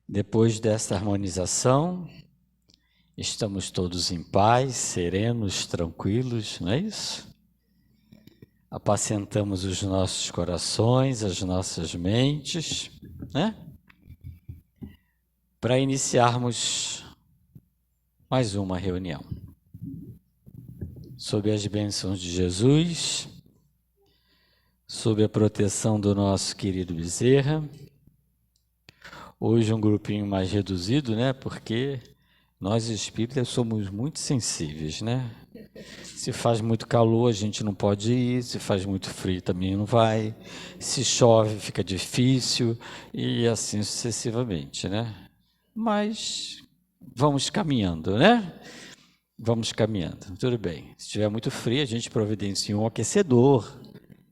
Depois dessa harmonização, estamos todos em paz, serenos, tranquilos, não é isso? Apacentamos os nossos corações, as nossas mentes, né? Para iniciarmos mais uma reunião. Sob as bênçãos de Jesus, sob a proteção do nosso querido Bezerra. Hoje um grupinho mais reduzido, né? Porque nós espíritas somos muito sensíveis, né? Se faz muito calor, a gente não pode ir. Se faz muito frio, também não vai. Se chove, fica difícil. E assim sucessivamente, né? Mas vamos caminhando, né? Vamos caminhando. Tudo bem. Se estiver muito frio, a gente providencia um aquecedor,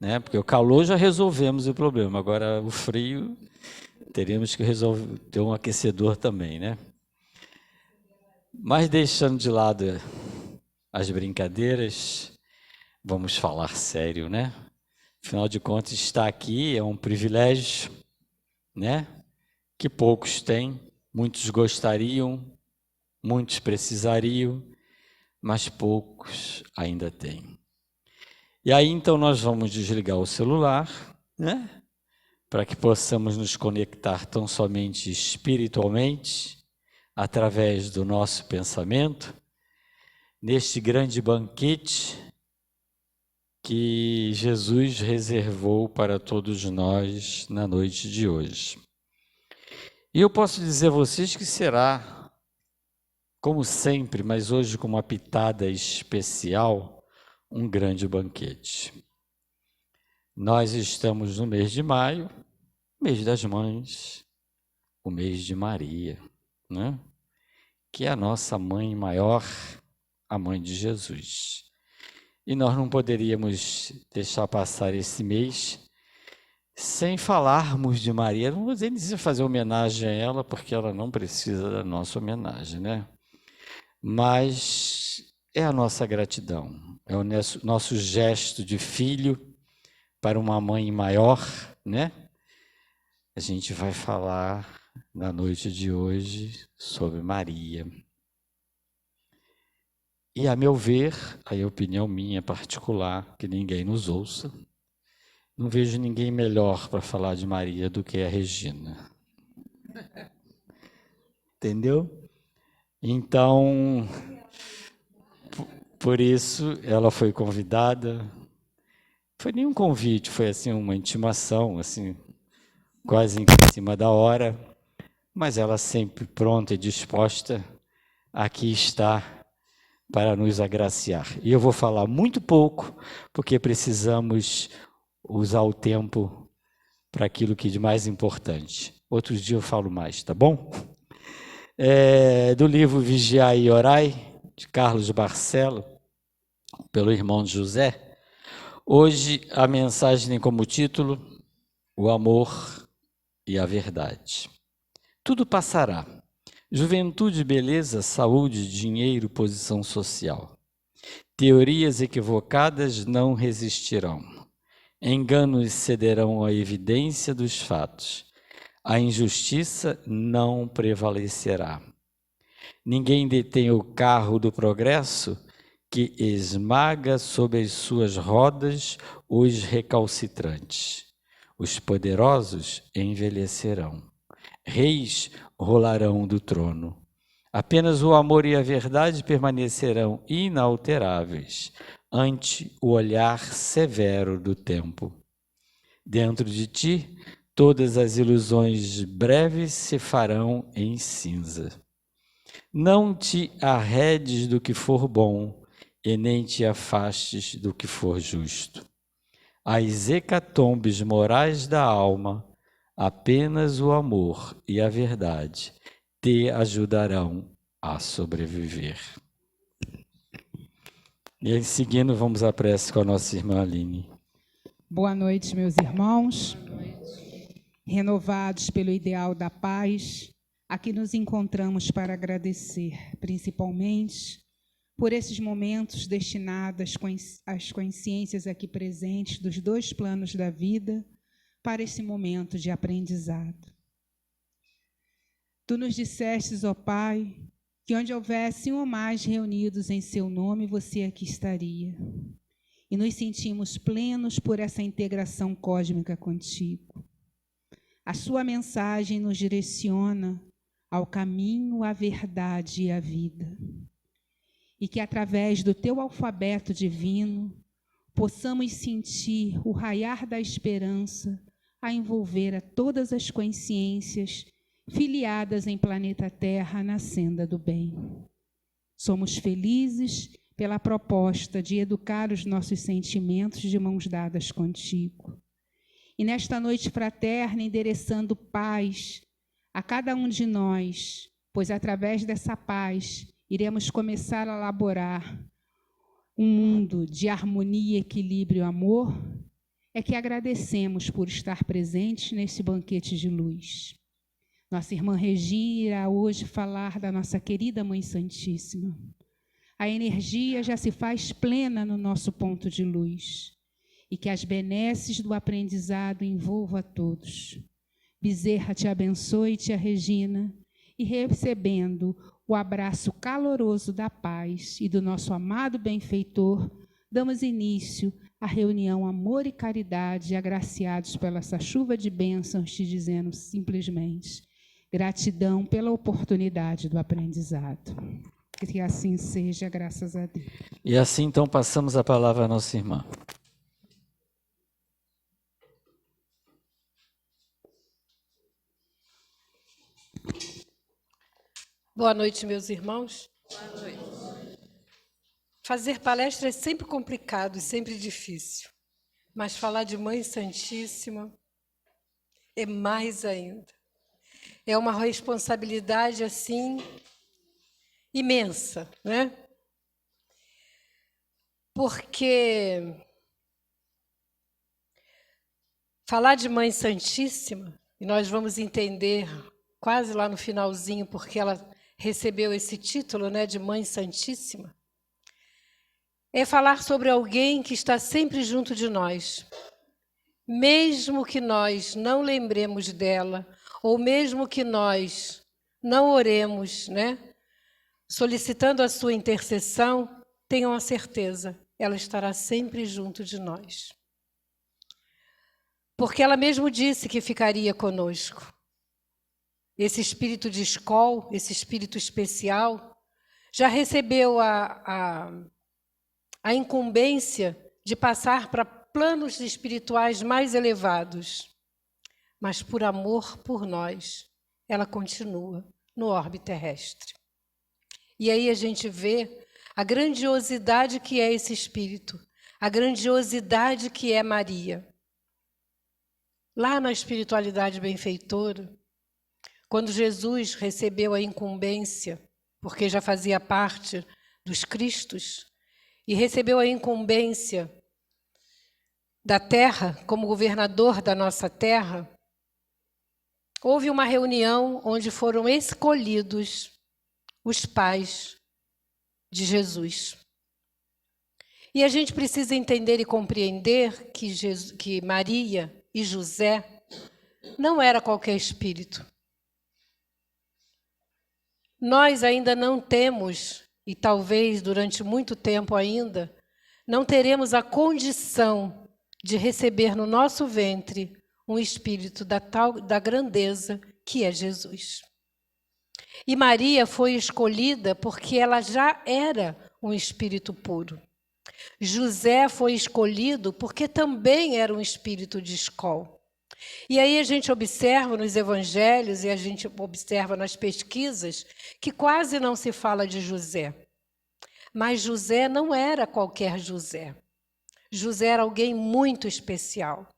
né? Porque o calor já resolvemos o problema. Agora, o frio, teríamos que resolver, ter um aquecedor também, né? Mas deixando de lado as brincadeiras, vamos falar sério, né? Afinal de contas, estar aqui é um privilégio, né? Que poucos têm, muitos gostariam, muitos precisariam, mas poucos ainda têm. E aí, então, nós vamos desligar o celular, né? Para que possamos nos conectar tão somente espiritualmente, através do nosso pensamento, neste grande banquete que Jesus reservou para todos nós na noite de hoje. E eu posso dizer a vocês que será, como sempre, mas hoje com uma pitada especial, um grande banquete. Nós estamos no mês de maio, mês das mães, o mês de Maria, né? Que é a nossa mãe maior, a mãe de Jesus. E nós não poderíamos deixar passar esse mês sem falarmos de Maria. Não vou dizer fazer homenagem a ela, porque ela não precisa da nossa homenagem, né? Mas é a nossa gratidão, é o nosso gesto de filho para uma mãe maior, né? A gente vai falar na noite de hoje sobre Maria. E, a meu ver, a opinião minha particular, que ninguém nos ouça, não vejo ninguém melhor para falar de Maria do que a Regina. Entendeu? Então, por isso, ela foi convidada. Não foi nenhum convite, foi assim uma intimação, assim, quase em cima da hora, mas ela sempre pronta e disposta, aqui está para nos agraciar. E eu vou falar muito pouco, porque precisamos usar o tempo para aquilo que é de mais importante. Outros dias eu falo mais, tá bom? Do livro Vigiai e Orai, de Carlos Barcelo, pelo irmão de José. Hoje a mensagem tem como título O Amor e a Verdade. Tudo passará. Juventude, beleza, saúde, dinheiro, posição social. Teorias equivocadas não resistirão. Enganos cederão à evidência dos fatos. A injustiça não prevalecerá. Ninguém detém o carro do progresso que esmaga sob as suas rodas os recalcitrantes. Os poderosos envelhecerão. Reis rolarão do trono. Apenas o amor e a verdade permanecerão inalteráveis ante o olhar severo do tempo. Dentro de ti, todas as ilusões breves se farão em cinza. Não te arredes do que for bom, e nem te afastes do que for justo. As hecatombes morais da alma, apenas o amor e a verdade te ajudarão a sobreviver. E em seguida vamos à prece com a nossa irmã Aline. Boa noite, meus irmãos. Renovados pelo ideal da paz, aqui nos encontramos para agradecer, principalmente, por esses momentos destinados às consciências aqui presentes dos dois planos da vida, para esse momento de aprendizado. Tu nos dissestes, ó Pai, que onde houvesse um ou mais reunidos em seu nome, você aqui estaria. E nos sentimos plenos por essa integração cósmica contigo. A sua mensagem nos direciona ao caminho, à verdade e à vida. E que através do teu alfabeto divino, possamos sentir o raiar da esperança a envolver a todas as consciências filiadas em planeta Terra na senda do bem. Somos felizes pela proposta de educar os nossos sentimentos de mãos dadas contigo. E nesta noite fraterna, endereçando paz a cada um de nós, pois através dessa paz iremos começar a elaborar um mundo de harmonia, equilíbrio e amor, é que agradecemos por estar presentes nesse banquete de luz. Nossa irmã Regina irá hoje falar da nossa querida Mãe Santíssima. A energia já se faz plena no nosso ponto de luz e que as benesses do aprendizado envolvam a todos. Bezerra te abençoe, tia Regina, e recebendo o abraço caloroso da paz e do nosso amado benfeitor, damos início à reunião Amor e Caridade, agraciados pela essa chuva de bênçãos, te dizendo simplesmente gratidão pela oportunidade do aprendizado. Que assim seja, graças a Deus. E assim, então, passamos a palavra à nossa irmã. Boa noite, meus irmãos. Boa noite. Fazer palestra é sempre complicado e sempre difícil, mas falar de Mãe Santíssima é mais ainda. É uma responsabilidade, assim, imensa, né? Porque falar de Mãe Santíssima, e nós vamos entender quase lá no finalzinho, porque ela recebeu esse título, né, de Mãe Santíssima, é falar sobre alguém que está sempre junto de nós. Mesmo que nós não lembremos dela, ou mesmo que nós não oremos, né, solicitando a sua intercessão, tenham a certeza, ela estará sempre junto de nós. Porque ela mesmo disse que ficaria conosco. Esse espírito de escola, esse espírito especial, já recebeu a incumbência de passar para planos espirituais mais elevados. Mas por amor por nós, ela continua no orbe terrestre. E aí a gente vê a grandiosidade que é esse espírito, a grandiosidade que é Maria. Lá na espiritualidade benfeitora, quando Jesus recebeu a incumbência, porque já fazia parte dos Cristos, e recebeu a incumbência da terra, como governador da nossa terra, houve uma reunião onde foram escolhidos os pais de Jesus. E a gente precisa entender e compreender que Maria e José não era qualquer espírito. Nós ainda não temos, e talvez durante muito tempo ainda, não teremos a condição de receber no nosso ventre um espírito da grandeza que é Jesus. E Maria foi escolhida porque ela já era um espírito puro. José foi escolhido porque também era um espírito de escola. E aí a gente observa nos evangelhos e a gente observa nas pesquisas que quase não se fala de José. Mas José não era qualquer José. José era alguém muito especial.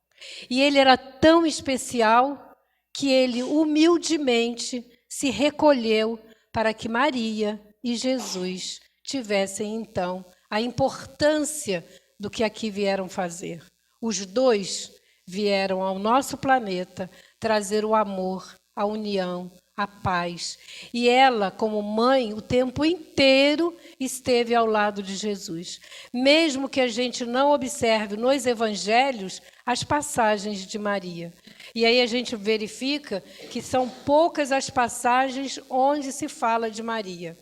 E ele era tão especial que ele humildemente se recolheu para que Maria e Jesus tivessem, então, a importância do que aqui vieram fazer. Os dois vieram ao nosso planeta trazer o amor, a união, a paz. E ela, como mãe, o tempo inteiro esteve ao lado de Jesus. Mesmo que a gente não observe nos evangelhos as passagens de Maria. E aí a gente verifica que são poucas as passagens onde se fala de Maria.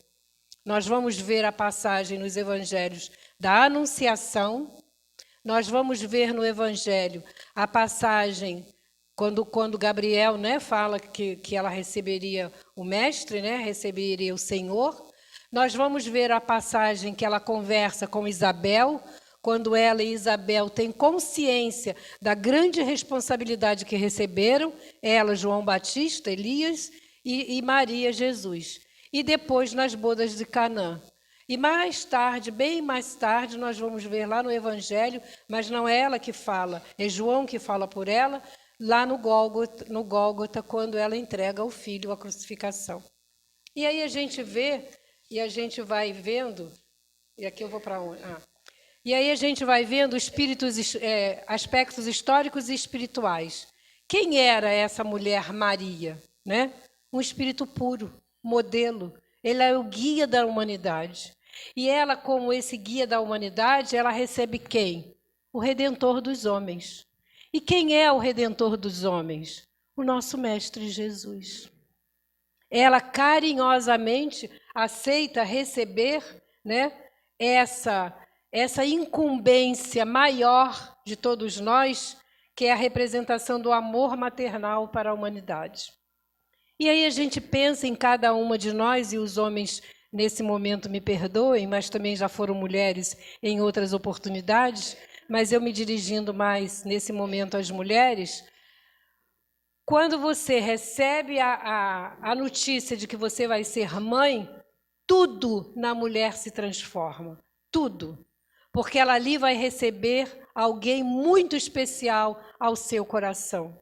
Nós vamos ver a passagem nos evangelhos da Anunciação, nós vamos ver no evangelho a passagem quando Gabriel, né, fala que ela receberia o mestre, né, receberia o Senhor. Nós vamos ver a passagem que ela conversa com Isabel, quando ela e Isabel têm consciência da grande responsabilidade que receberam, ela, João Batista, Elias e Maria, Jesus. E depois nas bodas de Canaã. E mais tarde, bem mais tarde, nós vamos ver lá no Evangelho, mas não é ela que fala, é João que fala por ela, lá no Gólgota, quando ela entrega ao filho a crucificação. E aí a gente vê, e a gente vai vendo, e aqui eu vou para onde? E aí a gente vai vendo aspectos históricos e espirituais. Quem era essa mulher Maria? Né? Um espírito puro, modelo. Ela é o guia da humanidade. E ela, como esse guia da humanidade, ela recebe quem? O Redentor dos homens. E quem é o Redentor dos homens? O nosso Mestre Jesus. Ela carinhosamente aceita receber, né, essa incumbência maior de todos nós, que é a representação do amor maternal para a humanidade. E aí a gente pensa em cada uma de nós, e os homens nesse momento me perdoem, mas também já foram mulheres em outras oportunidades, mas eu me dirigindo mais nesse momento às mulheres. Quando você recebe a notícia de que você vai ser mãe, tudo na mulher se transforma, tudo. Porque ela ali vai receber alguém muito especial ao seu coração.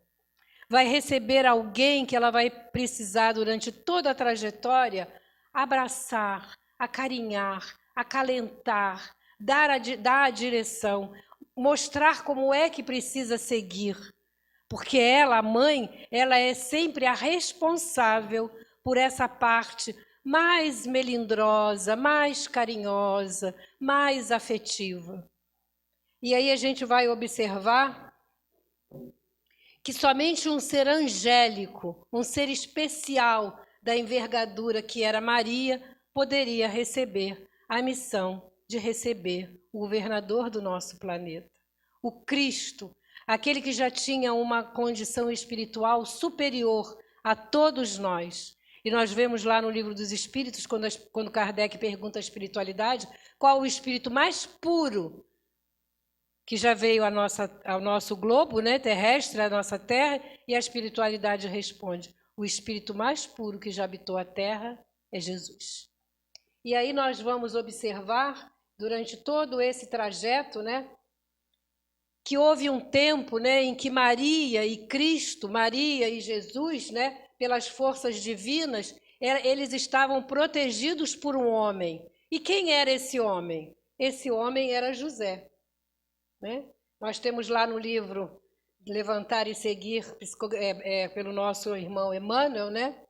Vai receber alguém que ela vai precisar, durante toda a trajetória, abraçar, acarinhar, acalentar, dar a direção, mostrar como é que precisa seguir. Porque ela, a mãe, ela é sempre a responsável por essa parte mais melindrosa, mais carinhosa, mais afetiva. E aí a gente vai observar que somente um ser angélico, um ser especial da envergadura que era Maria, poderia receber a missão de receber o governador do nosso planeta, o Cristo, aquele que já tinha uma condição espiritual superior a todos nós. E nós vemos lá no Livro dos Espíritos, quando Kardec pergunta a espiritualidade, qual o espírito mais puro que já veio ao nosso globo, né, terrestre, à nossa terra, e a espiritualidade responde: o espírito mais puro que já habitou a terra é Jesus. E aí nós vamos observar, durante todo esse trajeto, né, que houve um tempo, né, em que Maria e Cristo, Maria e Jesus, né, pelas forças divinas, eles estavam protegidos por um homem. E quem era esse homem? Esse homem era José. Né? Nós temos lá no livro Levantar e Seguir, pelo nosso irmão Emmanuel, né?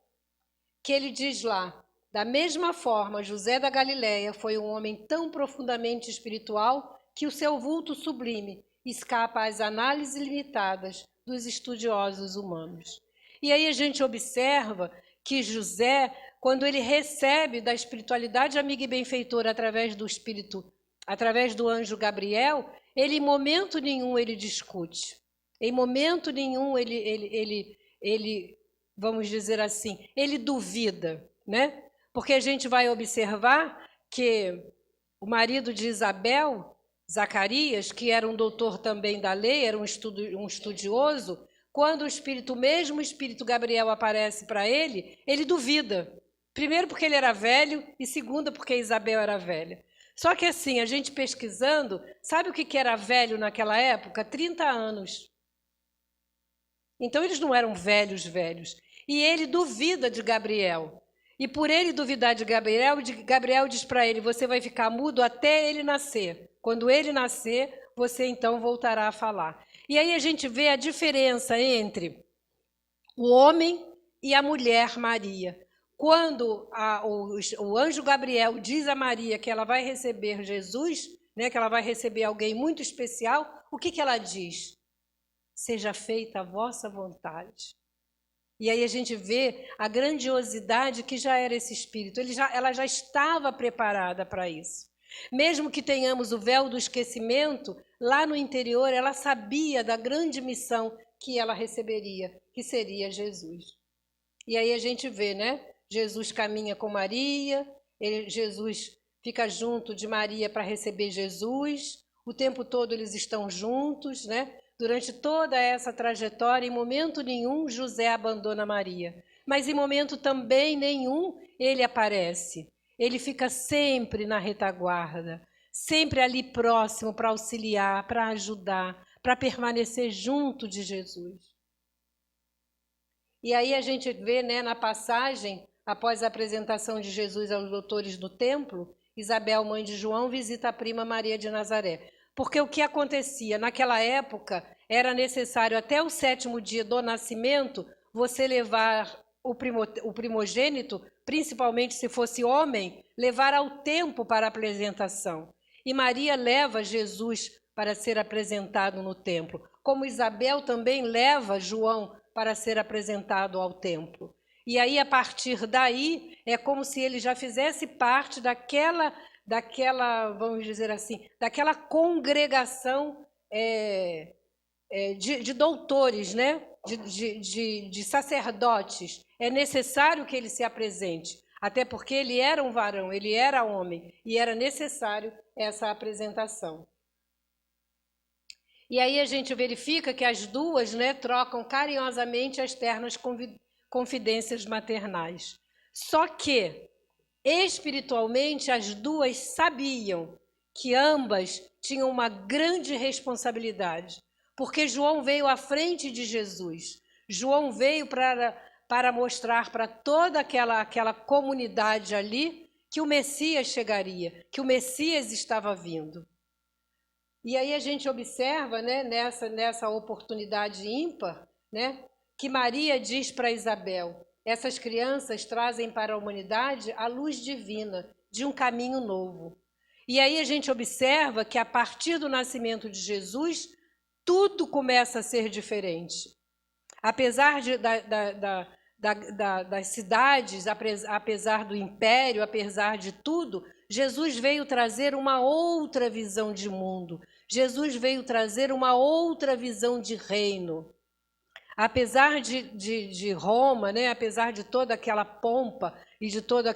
Que ele diz lá: da mesma forma, José da Galileia foi um homem tão profundamente espiritual que o seu vulto sublime escapa às análises limitadas dos estudiosos humanos. E aí a gente observa que José, quando ele recebe da espiritualidade amiga e benfeitora através do Espírito, através do anjo Gabriel, ele em momento nenhum ele discute, em momento nenhum ele, vamos dizer assim, ele duvida, né? Porque a gente vai observar que o marido de Isabel, Zacarias, que era um doutor também da lei, era um estudioso, quando o mesmo Espírito Gabriel aparece para ele, ele duvida. Primeiro porque ele era velho e segundo porque Isabel era velha. Só que assim, a gente pesquisando, sabe o que era velho naquela época? 30 anos. Então eles não eram velhos. E ele duvida de Gabriel. E por ele duvidar de Gabriel, Gabriel diz para ele: você vai ficar mudo até ele nascer. Quando ele nascer, você então voltará a falar. E aí a gente vê a diferença entre o homem e a mulher Maria. Quando o anjo Gabriel diz a Maria que ela vai receber Jesus, né, que ela vai receber alguém muito especial, o que ela diz? seja feita a vossa vontade. E aí a gente vê a grandiosidade que já era esse Espírito. Ela já estava preparada para isso. Mesmo que tenhamos o véu do esquecimento, lá no interior ela sabia da grande missão que ela receberia, que seria Jesus. E aí a gente vê, né? Jesus caminha com Maria, Jesus fica junto de Maria para receber Jesus, o tempo todo eles estão juntos, né? Durante toda essa trajetória, em momento nenhum, José abandona Maria. Mas em momento também nenhum ele aparece. Ele fica sempre na retaguarda, sempre ali próximo para auxiliar, para ajudar, para permanecer junto de Jesus. E aí a gente vê, né, na passagem, após a apresentação de Jesus aos doutores do templo, Isabel, mãe de João, visita a prima Maria de Nazaré. Porque o que acontecia? Naquela época, era necessário até o 7º dia do nascimento, você levar o primogênito, principalmente se fosse homem, levar ao templo para a apresentação. E Maria leva Jesus para ser apresentado no templo, como Isabel também leva João para ser apresentado ao templo. E aí, a partir daí, é como se ele já fizesse parte daquela vamos dizer assim, daquela congregação de doutores, né? de sacerdotes. É necessário que ele se apresente, até porque ele era um varão, ele era homem, e era necessário essa apresentação. E aí a gente verifica que as duas, né, trocam carinhosamente as ternas confidências maternais. Só que, espiritualmente, as duas sabiam que ambas tinham uma grande responsabilidade, porque João veio à frente de Jesus. João veio para mostrar para toda aquela comunidade ali que o Messias chegaria, que o Messias estava vindo. E aí a gente observa, né, nessa oportunidade ímpar, né, que Maria diz para Isabel: essas crianças trazem para a humanidade a luz divina de um caminho novo. E aí a gente observa que a partir do nascimento de Jesus, tudo começa a ser diferente. Apesar das cidades, apesar do império, apesar de tudo, Jesus veio trazer uma outra visão de mundo. Jesus veio trazer uma outra visão de reino. Apesar de Roma, né, apesar de toda aquela pompa e de toda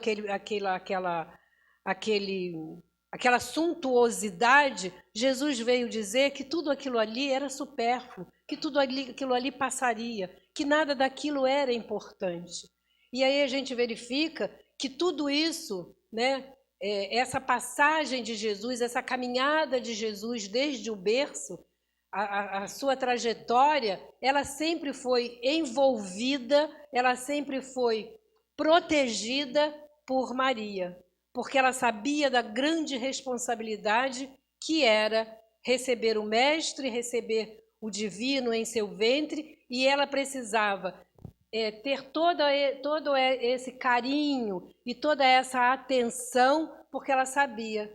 aquela suntuosidade, Jesus veio dizer que tudo aquilo ali era supérfluo, que tudo aquilo ali passaria, que nada daquilo era importante. E aí a gente verifica que tudo isso, né, essa passagem de Jesus, essa caminhada de Jesus desde o berço, a sua trajetória, ela sempre foi envolvida, ela sempre foi protegida por Maria, porque ela sabia da grande responsabilidade que era receber o Mestre, receber o divino em seu ventre, e ela precisava ter todo esse carinho e toda essa atenção, porque ela sabia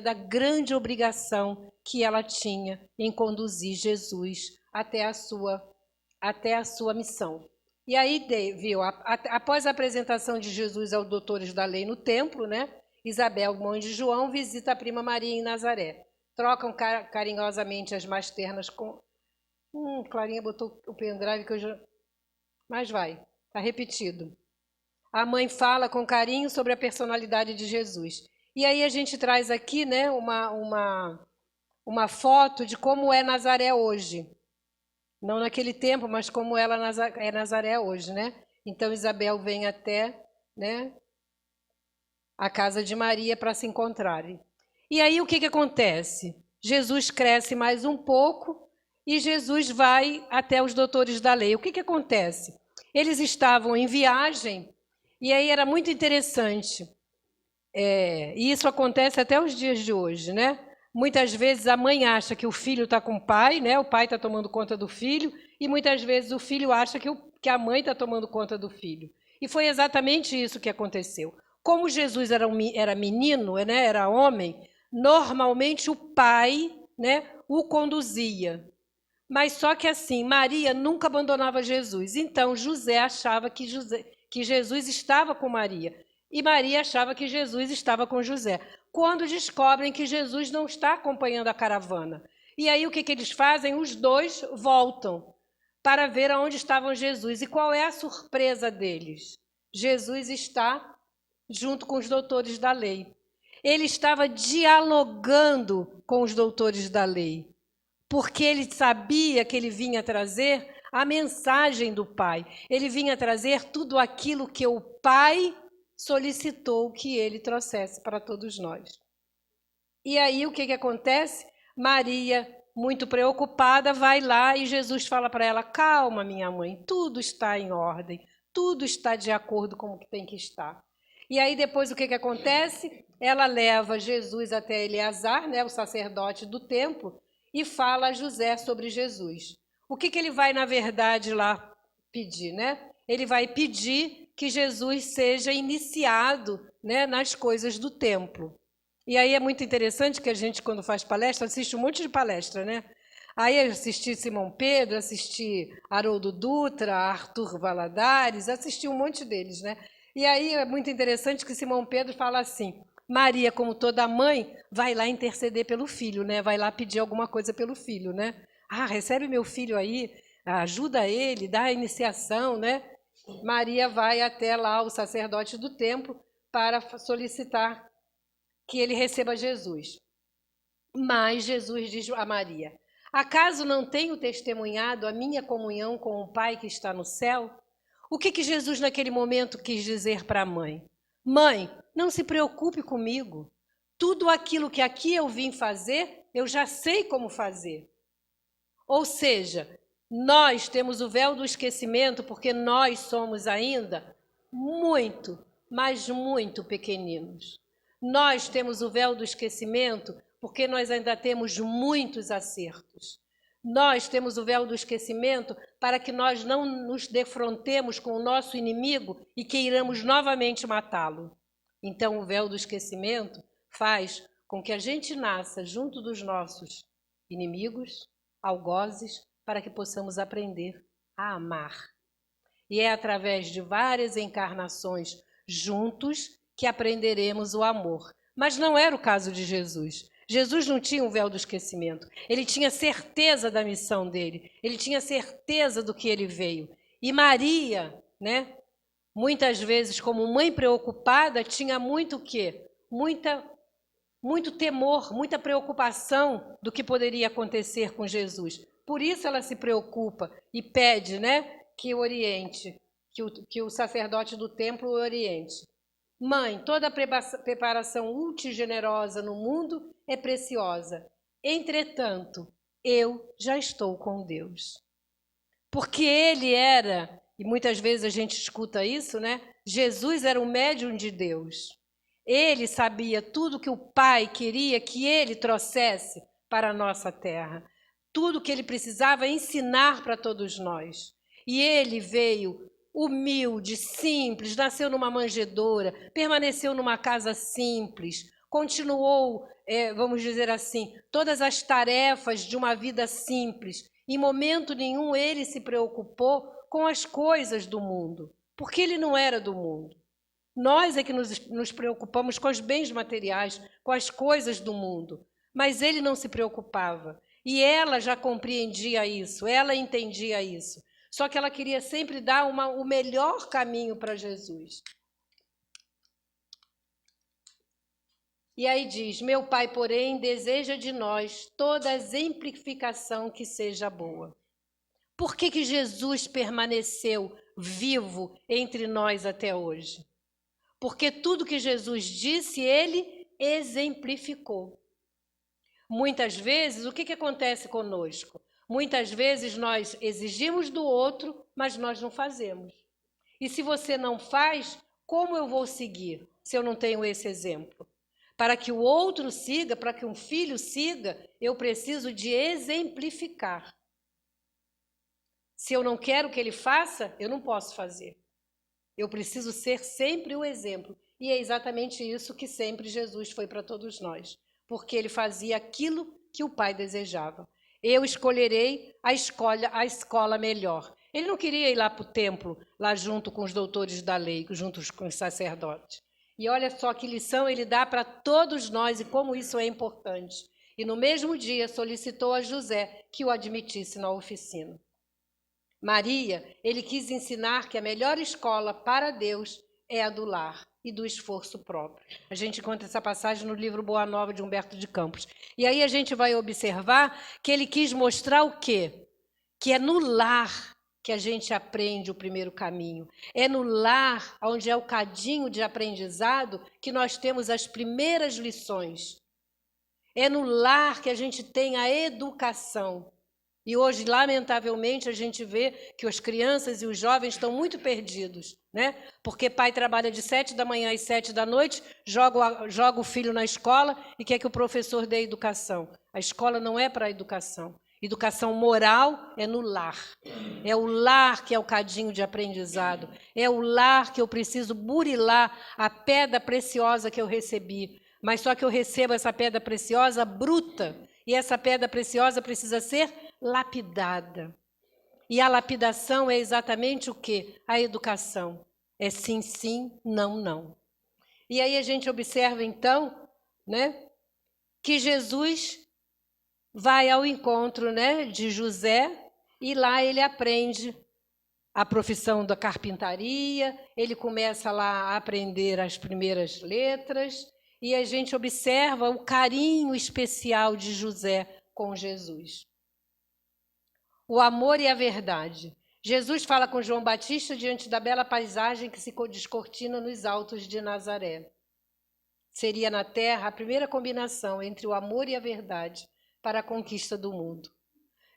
da grande obrigação que ela tinha em conduzir Jesus até a sua missão. E aí, viu, após a apresentação de Jesus aos doutores da lei no templo, né, Isabel, mãe de João, visita a prima Maria em Nazaré. Trocam carinhosamente as mais ternas com... Clarinha botou o pendrive que eu já... Mas vai, está repetido. A mãe fala com carinho sobre a personalidade de Jesus. E aí a gente traz aqui, né, uma foto de como é Nazaré hoje. Não naquele tempo, mas como ela é Nazaré hoje, né? Então Isabel vem até, né, a casa de Maria para se encontrarem. E aí o que acontece? Jesus cresce mais um pouco e Jesus vai até os doutores da lei. O que acontece? Eles estavam em viagem e aí era muito interessante. E isso acontece até os dias de hoje, né? Muitas vezes a mãe acha que o filho está com o pai, né? O pai está tomando conta do filho, e muitas vezes o filho acha que a mãe está tomando conta do filho. E foi exatamente isso que aconteceu. Como Jesus era menino, né? Era homem, normalmente o pai né, o conduzia. Mas só que assim, Maria nunca abandonava Jesus. Então, José achava que Jesus estava com Maria. E Maria achava que Jesus estava com José. Quando descobrem que Jesus não está acompanhando a caravana. E aí o que eles fazem? Os dois voltam para ver aonde estavam Jesus. E qual é a surpresa deles? Jesus está junto com os doutores da lei. Ele estava dialogando com os doutores da lei, porque ele sabia que ele vinha trazer a mensagem do Pai. Ele vinha trazer tudo aquilo que o Pai solicitou que ele trouxesse para todos nós. E aí o que acontece? Maria, muito preocupada, vai lá e Jesus fala para ela: calma, minha mãe, tudo está em ordem, tudo está de acordo com o que tem que estar. E aí depois o que acontece? Ela leva Jesus até Eleazar, né, o sacerdote do templo, e fala a José sobre Jesus. O que ele vai, na verdade, lá pedir, né? Ele vai pedir que Jesus seja iniciado, né, nas coisas do templo. E aí é muito interessante que a gente, quando faz palestra, assiste um monte de palestra, né? Aí eu assisti Simão Pedro, assisti Haroldo Dutra, Arthur Valadares, assisti um monte deles, né? E aí é muito interessante que Simão Pedro fala assim: Maria, como toda mãe, vai lá interceder pelo filho, né? Vai lá pedir alguma coisa pelo filho, né? Ah, recebe meu filho aí, ajuda ele, dá a iniciação, né? Maria vai até lá o sacerdote do templo para solicitar que ele receba Jesus. Mas Jesus diz a Maria: acaso não tenho testemunhado a minha comunhão com o Pai que está no céu? O que Jesus naquele momento quis dizer para a mãe? Mãe, não se preocupe comigo. Tudo aquilo que aqui eu vim fazer, eu já sei como fazer. Ou seja, nós temos o véu do esquecimento porque nós somos ainda muito, mas muito pequeninos. Nós temos o véu do esquecimento porque nós ainda temos muitos acertos. Nós temos o véu do esquecimento para que nós não nos defrontemos com o nosso inimigo e queiramos novamente matá-lo. Então, o véu do esquecimento faz com que a gente nasça junto dos nossos inimigos, algozes, para que possamos aprender a amar. E é através de várias encarnações juntos que aprenderemos o amor. Mas não era o caso de Jesus. Jesus não tinha um véu do esquecimento. Ele tinha certeza da missão dele. Ele tinha certeza do que ele veio. E Maria, né, muitas vezes, como mãe preocupada, tinha muito o quê? Muito temor, muita preocupação do que poderia acontecer com Jesus. Por isso ela se preocupa e pede, né, que oriente, que o sacerdote do templo o oriente. Mãe, toda a preparação útil e generosa no mundo é preciosa. Entretanto, eu já estou com Deus. Porque ele era, e muitas vezes a gente escuta isso, né? Jesus era o médium de Deus. Ele sabia tudo que o Pai queria que ele trouxesse para a nossa terra. Tudo que ele precisava ensinar para todos nós. E ele veio humilde, simples, nasceu numa manjedoura, permaneceu numa casa simples, continuou, vamos dizer assim, todas as tarefas de uma vida simples. Em momento nenhum ele se preocupou com as coisas do mundo, porque ele não era do mundo. Nós é que nos preocupamos com os bens materiais, com as coisas do mundo, mas ele não se preocupava. E ela já compreendia isso, ela entendia isso. Só que ela queria sempre dar o melhor caminho para Jesus. E aí diz: meu Pai, porém, deseja de nós toda a exemplificação que seja boa. Por que Jesus permaneceu vivo entre nós até hoje? Porque tudo que Jesus disse, ele exemplificou. Muitas vezes, o que acontece conosco? Muitas vezes nós exigimos do outro, mas nós não fazemos. E se você não faz, como eu vou seguir se eu não tenho esse exemplo? Para que o outro siga, para que um filho siga, eu preciso de exemplificar. Se eu não quero que ele faça, eu não posso fazer. Eu preciso ser sempre o exemplo. E é exatamente isso que sempre Jesus foi para todos nós. Porque ele fazia aquilo que o pai desejava. Eu escolherei a escola melhor. Ele não queria ir lá para o templo, lá junto com os doutores da lei, junto com os sacerdotes. E olha só que lição ele dá para todos nós e como isso é importante. E no mesmo dia solicitou a José que o admitisse na oficina. Maria, ele quis ensinar que a melhor escola para Deus é a do lar e do esforço próprio. A gente encontra essa passagem no livro Boa Nova de Humberto de Campos. E aí a gente vai observar que ele quis mostrar o quê? Que é no lar que a gente aprende o primeiro caminho. É no lar, onde é o cadinho de aprendizado, que nós temos as primeiras lições. É no lar que a gente tem a educação. E hoje, lamentavelmente, a gente vê que as crianças e os jovens estão muito perdidos, né? Porque pai trabalha de 7 da manhã às 7 da noite, joga o filho na escola e quer que o professor dê educação. A escola não é para a educação. Educação moral é no lar. É o lar que é o cadinho de aprendizado. É o lar que eu preciso burilar a pedra preciosa que eu recebi. Mas só que eu recebo essa pedra preciosa bruta. E essa pedra preciosa precisa ser lapidada. E a lapidação é exatamente o quê? A educação. É sim, sim, não, não. E aí a gente observa, então, né, que Jesus vai ao encontro, né, de José e lá ele aprende a profissão da carpintaria, ele começa lá a aprender as primeiras letras e a gente observa o carinho especial de José com Jesus. O amor e a verdade. Jesus fala com João Batista diante da bela paisagem que se descortina nos altos de Nazaré. Seria na terra a primeira combinação entre o amor e a verdade para a conquista do mundo.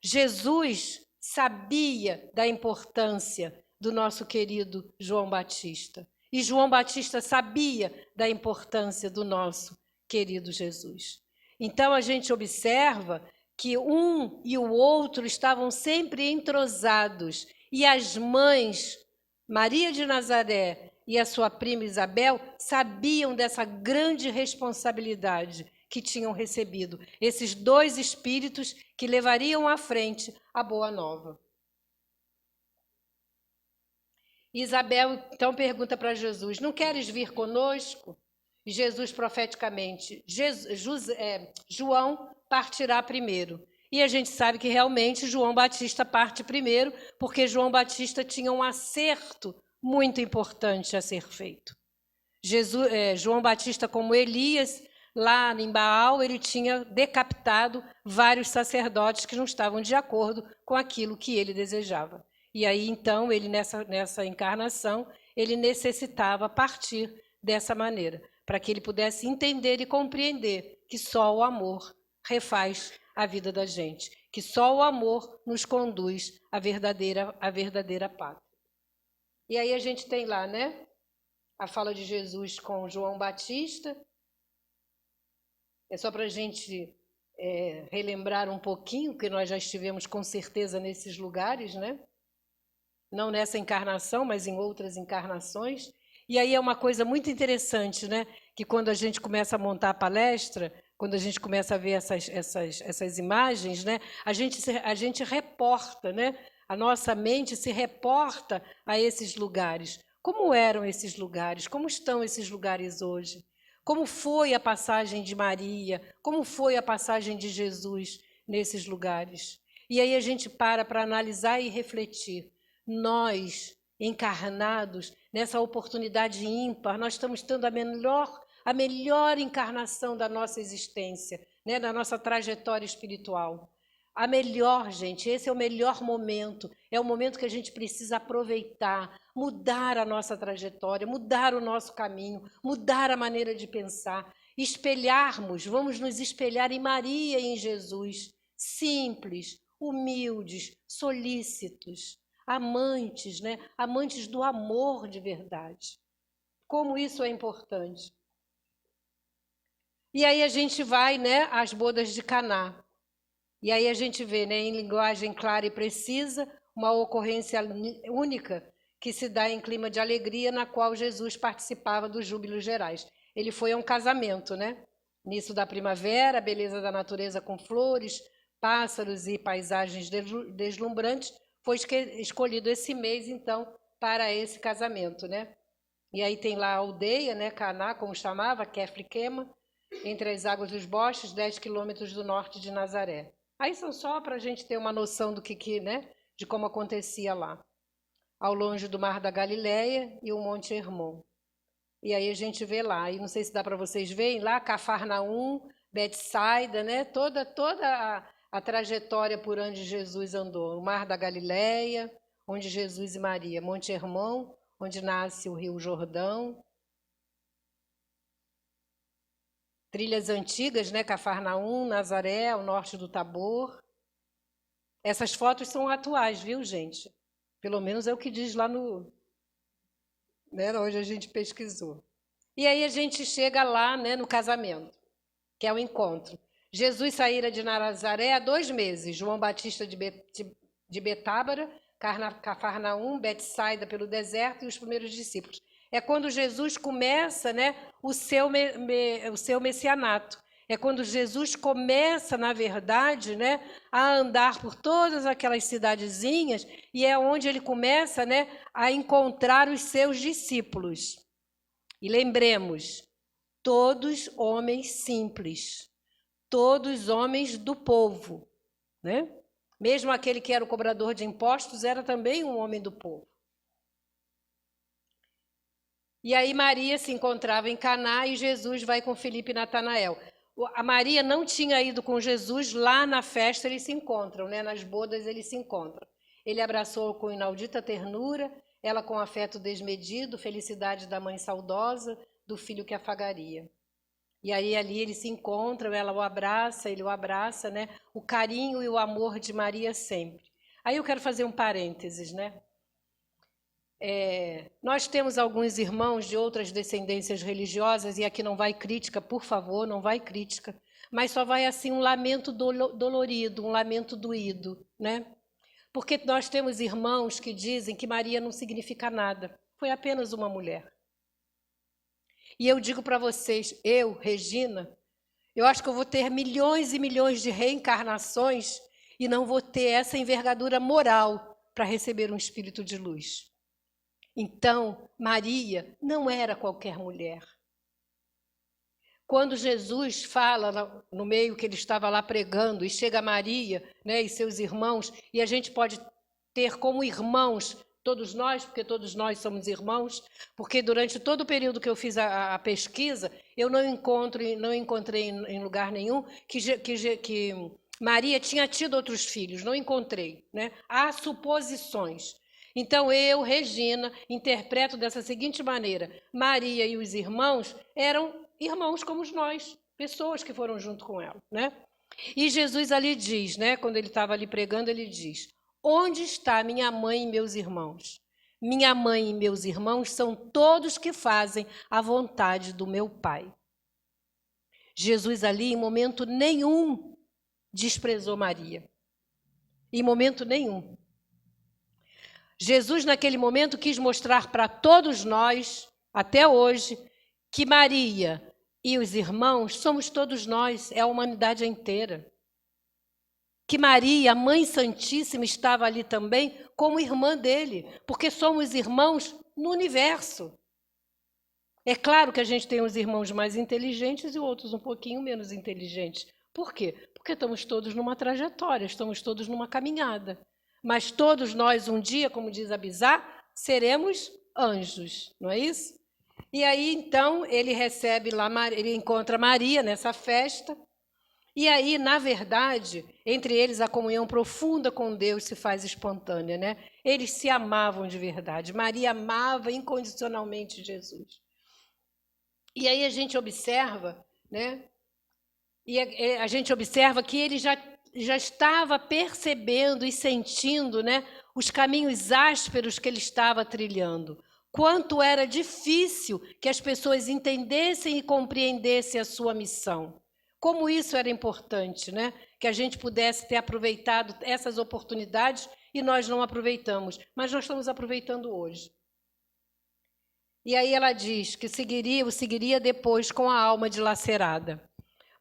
Jesus sabia da importância do nosso querido João Batista. E João Batista sabia da importância do nosso querido Jesus. Então a gente observa que um e o outro estavam sempre entrosados. E as mães, Maria de Nazaré e a sua prima Isabel, sabiam dessa grande responsabilidade que tinham recebido, esses dois espíritos que levariam à frente a boa nova. Isabel então pergunta para Jesus: não queres vir conosco? E Jesus profeticamente: João partirá primeiro. E a gente sabe que realmente João Batista parte primeiro, porque João Batista tinha um acerto muito importante a ser feito. João Batista, como Elias, lá em Baal, ele tinha decapitado vários sacerdotes que não estavam de acordo com aquilo que ele desejava. E aí, então, ele nessa encarnação, ele necessitava partir dessa maneira, para que ele pudesse entender e compreender que só o amor refaz a vida da gente, que só o amor nos conduz à verdadeira pátria. E aí a gente tem lá, né, a fala de Jesus com João Batista. É só para a gente relembrar um pouquinho, que nós já estivemos com certeza nesses lugares, né? Não nessa encarnação, mas em outras encarnações. E aí é uma coisa muito interessante, né? Que quando a gente começa a montar a palestra, quando a gente começa a ver essas imagens, né? A gente reporta, né? A nossa mente se reporta a esses lugares. Como eram esses lugares? Como estão esses lugares hoje? Como foi a passagem de Maria? Como foi a passagem de Jesus nesses lugares? E aí a gente para analisar e refletir. Nós, encarnados, nessa oportunidade ímpar, nós estamos tendo a melhor encarnação da nossa existência, né, da nossa trajetória espiritual. A melhor, gente, esse é o melhor momento, é o momento que a gente precisa aproveitar, mudar a nossa trajetória, mudar o nosso caminho, mudar a maneira de pensar, vamos nos espelhar em Maria e em Jesus, simples, humildes, solícitos, amantes, né? Amantes do amor de verdade. Como isso é importante. E aí a gente vai, né, às bodas de Caná. E aí a gente vê, né, em linguagem clara e precisa, uma ocorrência única que se dá em clima de alegria, na qual Jesus participava dos júbilos gerais. Ele foi a um casamento, né? Início da primavera, a beleza da natureza com flores, pássaros e paisagens deslumbrantes, foi escolhido esse mês, então, para esse casamento, né? E aí tem lá a aldeia, né, Caná, como chamava, Kefliquema, entre as águas dos Bosques, 10 quilômetros do norte de Nazaré. Aí são só para a gente ter uma noção do né, de como acontecia lá. Ao longe do Mar da Galileia e o Monte Hermon. E aí a gente vê lá, e não sei se dá para vocês verem, lá Cafarnaum, Betsaida, né, toda a trajetória por onde Jesus andou. O Mar da Galileia, onde Jesus e Maria. Monte Hermon, onde nasce o Rio Jordão. Trilhas antigas, né? Cafarnaum, Nazaré, ao norte do Tabor. Essas fotos são atuais, viu, gente? Pelo menos é o que diz lá né, onde a gente pesquisou. E aí a gente chega lá, né, no casamento, que é o encontro. Jesus saíra de Nazaré há 2 meses. João Batista de Betábara, Cafarnaum, Betsaida pelo deserto e os primeiros discípulos. É quando Jesus começa, né, o seu messianato. É quando Jesus começa, na verdade, né, a andar por todas aquelas cidadezinhas e é onde ele começa, né, a encontrar os seus discípulos. E lembremos, todos homens simples, todos homens do povo, né? Mesmo aquele que era o cobrador de impostos era também um homem do povo. E aí Maria se encontrava em Caná e Jesus vai com Filipe e Natanael. A Maria não tinha ido com Jesus, lá na festa eles se encontram, né? Nas bodas eles se encontram. Ele abraçou com inaudita ternura, ela com afeto desmedido, felicidade da mãe saudosa, do filho que afagaria. E aí ali eles se encontram, ela o abraça, ele o abraça, né? O carinho e o amor de Maria sempre. Aí eu quero fazer um parênteses, né? Nós temos alguns irmãos de outras descendências religiosas, e aqui não vai crítica, por favor, não vai crítica, mas só vai assim um lamento dolorido, um lamento doído, né? Porque nós temos irmãos que dizem que Maria não significa nada, foi apenas uma mulher. E eu digo para vocês, eu, Regina, eu acho que eu vou ter milhões e milhões de reencarnações e não vou ter essa envergadura moral para receber um espírito de luz. Então, Maria não era qualquer mulher. Quando Jesus fala no meio que ele estava lá pregando, e chega Maria, né, e seus irmãos, e a gente pode ter como irmãos todos nós, porque todos nós somos irmãos, porque durante todo o período que eu fiz a pesquisa, eu não encontrei em lugar nenhum que Maria tinha tido outros filhos, não encontrei, né? Há suposições. Então eu, Regina, interpreto dessa seguinte maneira: Maria e os irmãos eram irmãos como nós, pessoas que foram junto com ela, né? E Jesus ali diz, né, quando ele estava ali pregando, ele diz: onde está minha mãe e meus irmãos? Minha mãe e meus irmãos são todos que fazem a vontade do meu Pai. Jesus ali, em momento nenhum, desprezou Maria. Em momento nenhum. Jesus, naquele momento, quis mostrar para todos nós, até hoje, que Maria e os irmãos somos todos nós, é a humanidade inteira. Que Maria, a Mãe Santíssima, estava ali também como irmã dele, porque somos irmãos no universo. É claro que a gente tem uns irmãos mais inteligentes e outros um pouquinho menos inteligentes. Por quê? Porque estamos todos numa trajetória, estamos todos numa caminhada. Mas todos nós, um dia, como diz a Bizá, seremos anjos, não é isso? E aí, então, ele recebe lá, ele encontra Maria nessa festa. E aí, na verdade, entre eles a comunhão profunda com Deus se faz espontânea, né? Eles se amavam de verdade. Maria amava incondicionalmente Jesus. E aí a gente observa, né? E a gente observa que ele já estava percebendo e sentindo, né, os caminhos ásperos que ele estava trilhando. Quanto era difícil que as pessoas entendessem e compreendessem a sua missão. Como isso era importante, né? Que a gente pudesse ter aproveitado essas oportunidades e nós não aproveitamos, mas nós estamos aproveitando hoje. E aí ela diz que o seguiria depois com a alma dilacerada.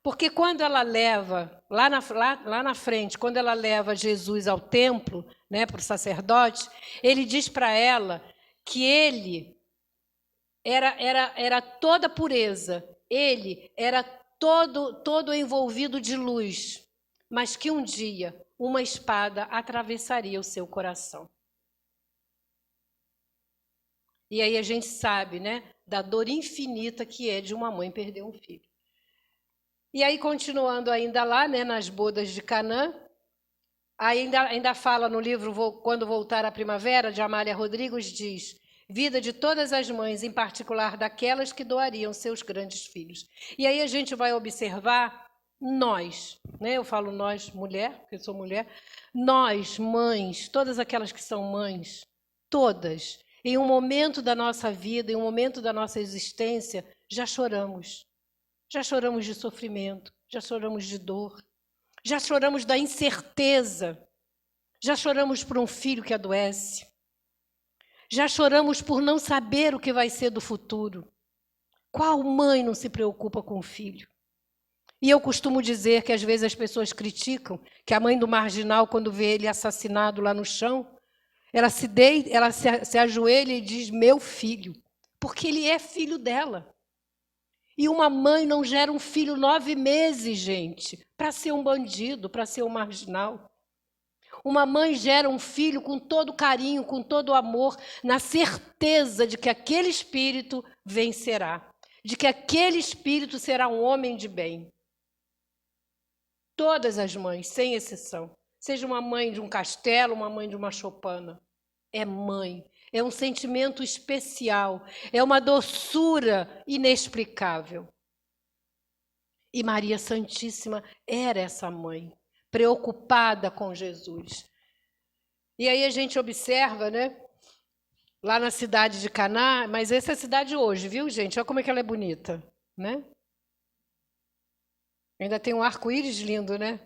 Porque quando ela leva, lá na frente, quando ela leva Jesus ao templo, né, para o sacerdote, ele diz para ela que ele era toda pureza, ele era todo envolvido de luz, mas que um dia uma espada atravessaria o seu coração. E aí a gente sabe, né, da dor infinita que é de uma mãe perder um filho. E aí, continuando ainda lá, né, nas bodas de Canaã, ainda fala no livro Quando Voltar a Primavera, de Amália Rodrigues, diz: vida de todas as mães, em particular daquelas que doariam seus grandes filhos. E aí a gente vai observar nós, né? Eu falo nós, mulher, porque eu sou mulher, nós, mães, todas aquelas que são mães, todas, em um momento da nossa vida, em um momento da nossa existência, já choramos. Já choramos de sofrimento, já choramos de dor, já choramos da incerteza, já choramos por um filho que adoece, já choramos por não saber o que vai ser do futuro. Qual mãe não se preocupa com o filho? E eu costumo dizer que às vezes as pessoas criticam que a mãe do marginal, quando vê ele assassinado lá no chão, ela se ajoelha e diz: meu filho, porque ele é filho dela. E uma mãe não gera um filho 9 meses, gente, para ser um bandido, para ser um marginal. Uma mãe gera um filho com todo carinho, com todo amor, na certeza de que aquele espírito vencerá, de que aquele espírito será um homem de bem. Todas as mães, sem exceção, seja uma mãe de um castelo, uma mãe de uma choupana, é mãe. É um sentimento especial, é uma doçura inexplicável. E Maria Santíssima era essa mãe, preocupada com Jesus. E aí a gente observa, né, lá na cidade de Caná, mas essa é a cidade hoje, viu, gente? Olha como é que ela é bonita, né? Ainda tem um arco-íris lindo, né?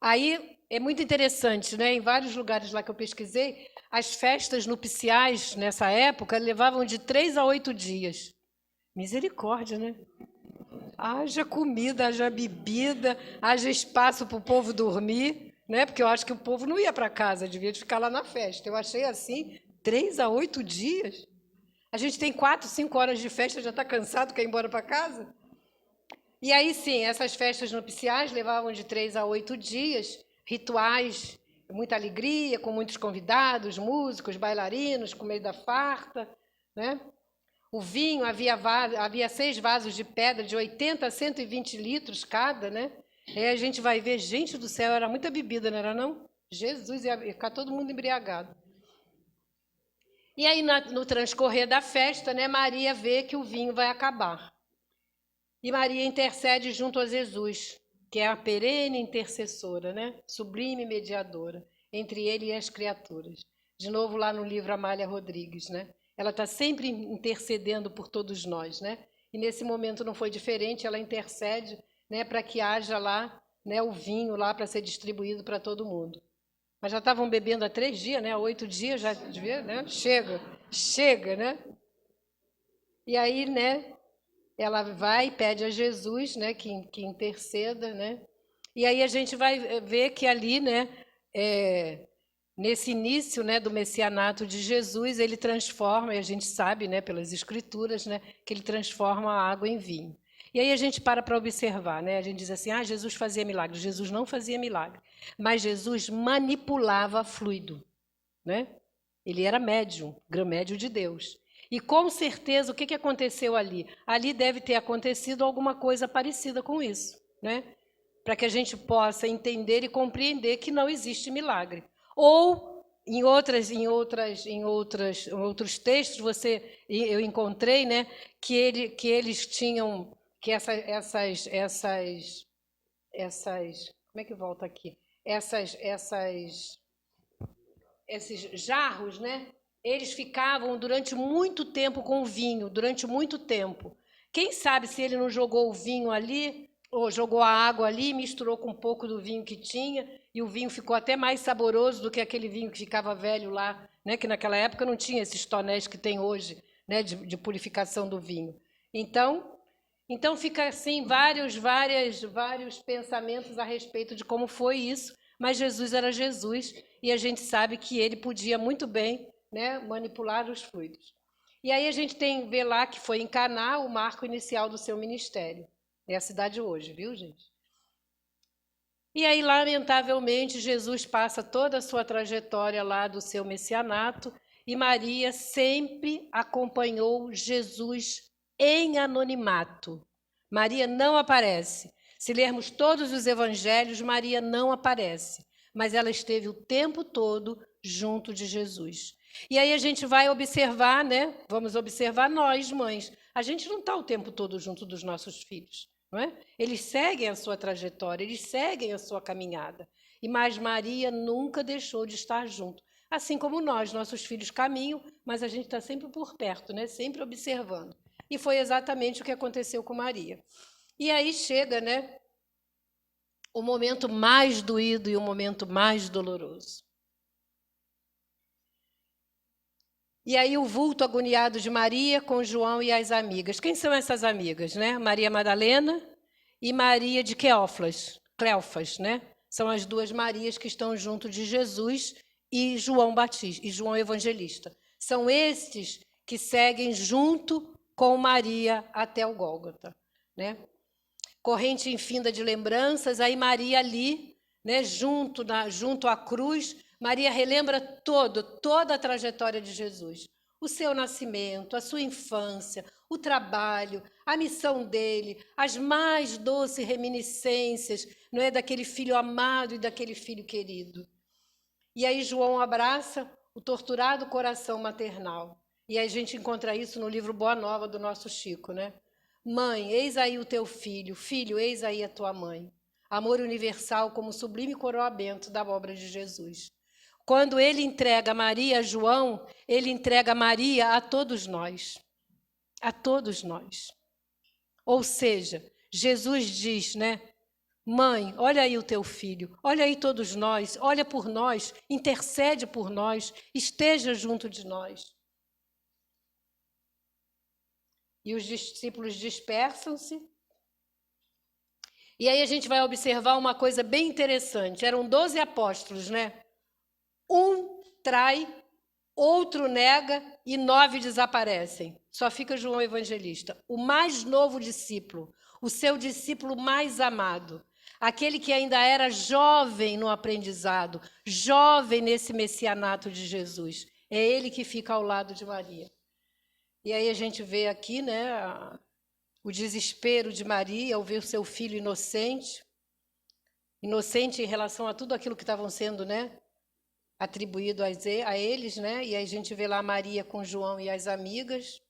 Aí é muito interessante, né? Em vários lugares lá que eu pesquisei, as festas nupciais nessa época levavam de 3 a 8 dias. Misericórdia, né? Haja comida, haja bebida, haja espaço para o povo dormir, né? Porque eu acho que o povo não ia para casa, devia de ficar lá na festa. Eu achei assim, 3 a 8 dias. A gente tem 4, 5 horas de festa, já está cansado, quer ir embora para casa? E aí, sim, essas festas nupciais levavam de 3 a 8 dias, rituais, muita alegria, com muitos convidados, músicos, bailarinos, comida farta, né? O vinho, havia 6 vasos de pedra de 80 a 120 litros cada, né? Aí a gente vai ver, gente do céu, era muita bebida, não era não? Jesus, ia ficar todo mundo embriagado. E aí, no transcorrer da festa, né, Maria vê que o vinho vai acabar. E Maria intercede junto a Jesus, que é a perene intercessora, né? Sublime mediadora, entre ele e as criaturas. De novo lá no livro Amália Rodrigues, né? Ela está sempre intercedendo por todos nós, né? E nesse momento não foi diferente, ela intercede, né, para que haja lá, né, o vinho lá para ser distribuído para todo mundo. Mas já estavam bebendo há 3 dias, né? Há 8 dias já devia, né? Chega, né? E aí, né? Ela vai e pede a Jesus, né, que interceda, né? E aí a gente vai ver que ali, né, nesse início, né, do messianato de Jesus, ele transforma, e a gente sabe, né, pelas escrituras, né, que ele transforma a água em vinho. E aí a gente para observar, né? A gente diz assim: ah, Jesus fazia milagre. Jesus não fazia milagre, mas Jesus manipulava fluido, né? Ele era médium, grã-médium de Deus. E com certeza o que aconteceu ali? Ali deve ter acontecido alguma coisa parecida com isso, né? Para que a gente possa entender e compreender que não existe milagre. Ou em outros textos eu encontrei, né, que eles tinham que essas como é que volta aqui? Esses jarros, né? Eles ficavam durante muito tempo com o vinho, durante muito tempo. Quem sabe se ele não jogou o vinho ali, ou jogou a água ali, misturou com um pouco do vinho que tinha, e o vinho ficou até mais saboroso do que aquele vinho que ficava velho lá, né? Que naquela época não tinha esses tonéis que tem hoje, né? De purificação do vinho. Então fica assim vários pensamentos a respeito de como foi isso, mas Jesus era Jesus e a gente sabe que ele podia muito bem, né, manipular os fluidos. E aí a gente vê lá que foi em Caná o marco inicial do seu ministério. É a cidade hoje, viu, gente? E aí, lamentavelmente, Jesus passa toda a sua trajetória lá do seu messianato e Maria sempre acompanhou Jesus em anonimato. Maria não aparece. Se lermos todos os evangelhos, Maria não aparece, mas ela esteve o tempo todo junto de Jesus. E aí a gente vai observar, né? Vamos observar nós, mães. A gente não está o tempo todo junto dos nossos filhos, não é? Eles seguem a sua trajetória, eles seguem a sua caminhada. Mas Maria nunca deixou de estar junto. Assim como nós, nossos filhos caminham, mas a gente está sempre por perto, né? Sempre observando. E foi exatamente o que aconteceu com Maria. E aí chega, né, o momento mais doído e o momento mais doloroso. E aí o vulto agoniado de Maria com João e as amigas. Quem são essas amigas, né? Maria Madalena e Maria de Cleofas, né? São as duas Marias que estão junto de Jesus e João Batista e João Evangelista. São estes que seguem junto com Maria até o Gólgota, né? Corrente infinda de lembranças, aí Maria ali, né, junto à cruz, Maria relembra toda a trajetória de Jesus, o seu nascimento, a sua infância, o trabalho, a missão dele, as mais doces reminiscências, não é, daquele filho amado e daquele filho querido. E aí João abraça o torturado coração maternal. E aí a gente encontra isso no livro Boa Nova do nosso Chico, né? Mãe, eis aí o teu filho, filho, eis aí a tua mãe. Amor universal como sublime coroamento da obra de Jesus. Quando ele entrega Maria a João, ele entrega Maria a todos nós. A todos nós. Ou seja, Jesus diz, né? Mãe, olha aí o teu filho, olha aí todos nós, olha por nós, intercede por nós, esteja junto de nós. E os discípulos dispersam-se. E aí a gente vai observar uma coisa bem interessante. Eram 12 apóstolos, né? Um trai, outro nega e 9 desaparecem. Só fica João Evangelista, o mais novo discípulo, o seu discípulo mais amado, aquele que ainda era jovem no aprendizado, jovem nesse messianato de Jesus. É ele que fica ao lado de Maria. E aí a gente vê aqui, né, o desespero de Maria ao ver o seu filho inocente em relação a tudo aquilo que estavam sendo, né, atribuído a eles, né? E aí a gente vê lá Maria com João e as amigas,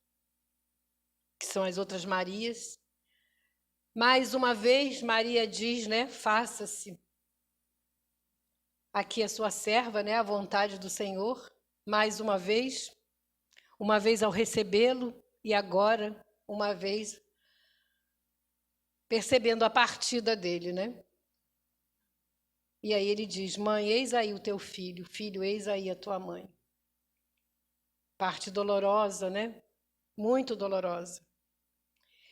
que são as outras Marias. Mais uma vez Maria diz, né, faça-se aqui a sua serva, né, a vontade do Senhor, mais uma vez ao recebê-lo e agora, uma vez, percebendo a partida dele, né? E aí ele diz, mãe, eis aí o teu filho, filho, eis aí a tua mãe. Parte dolorosa, né? Muito dolorosa.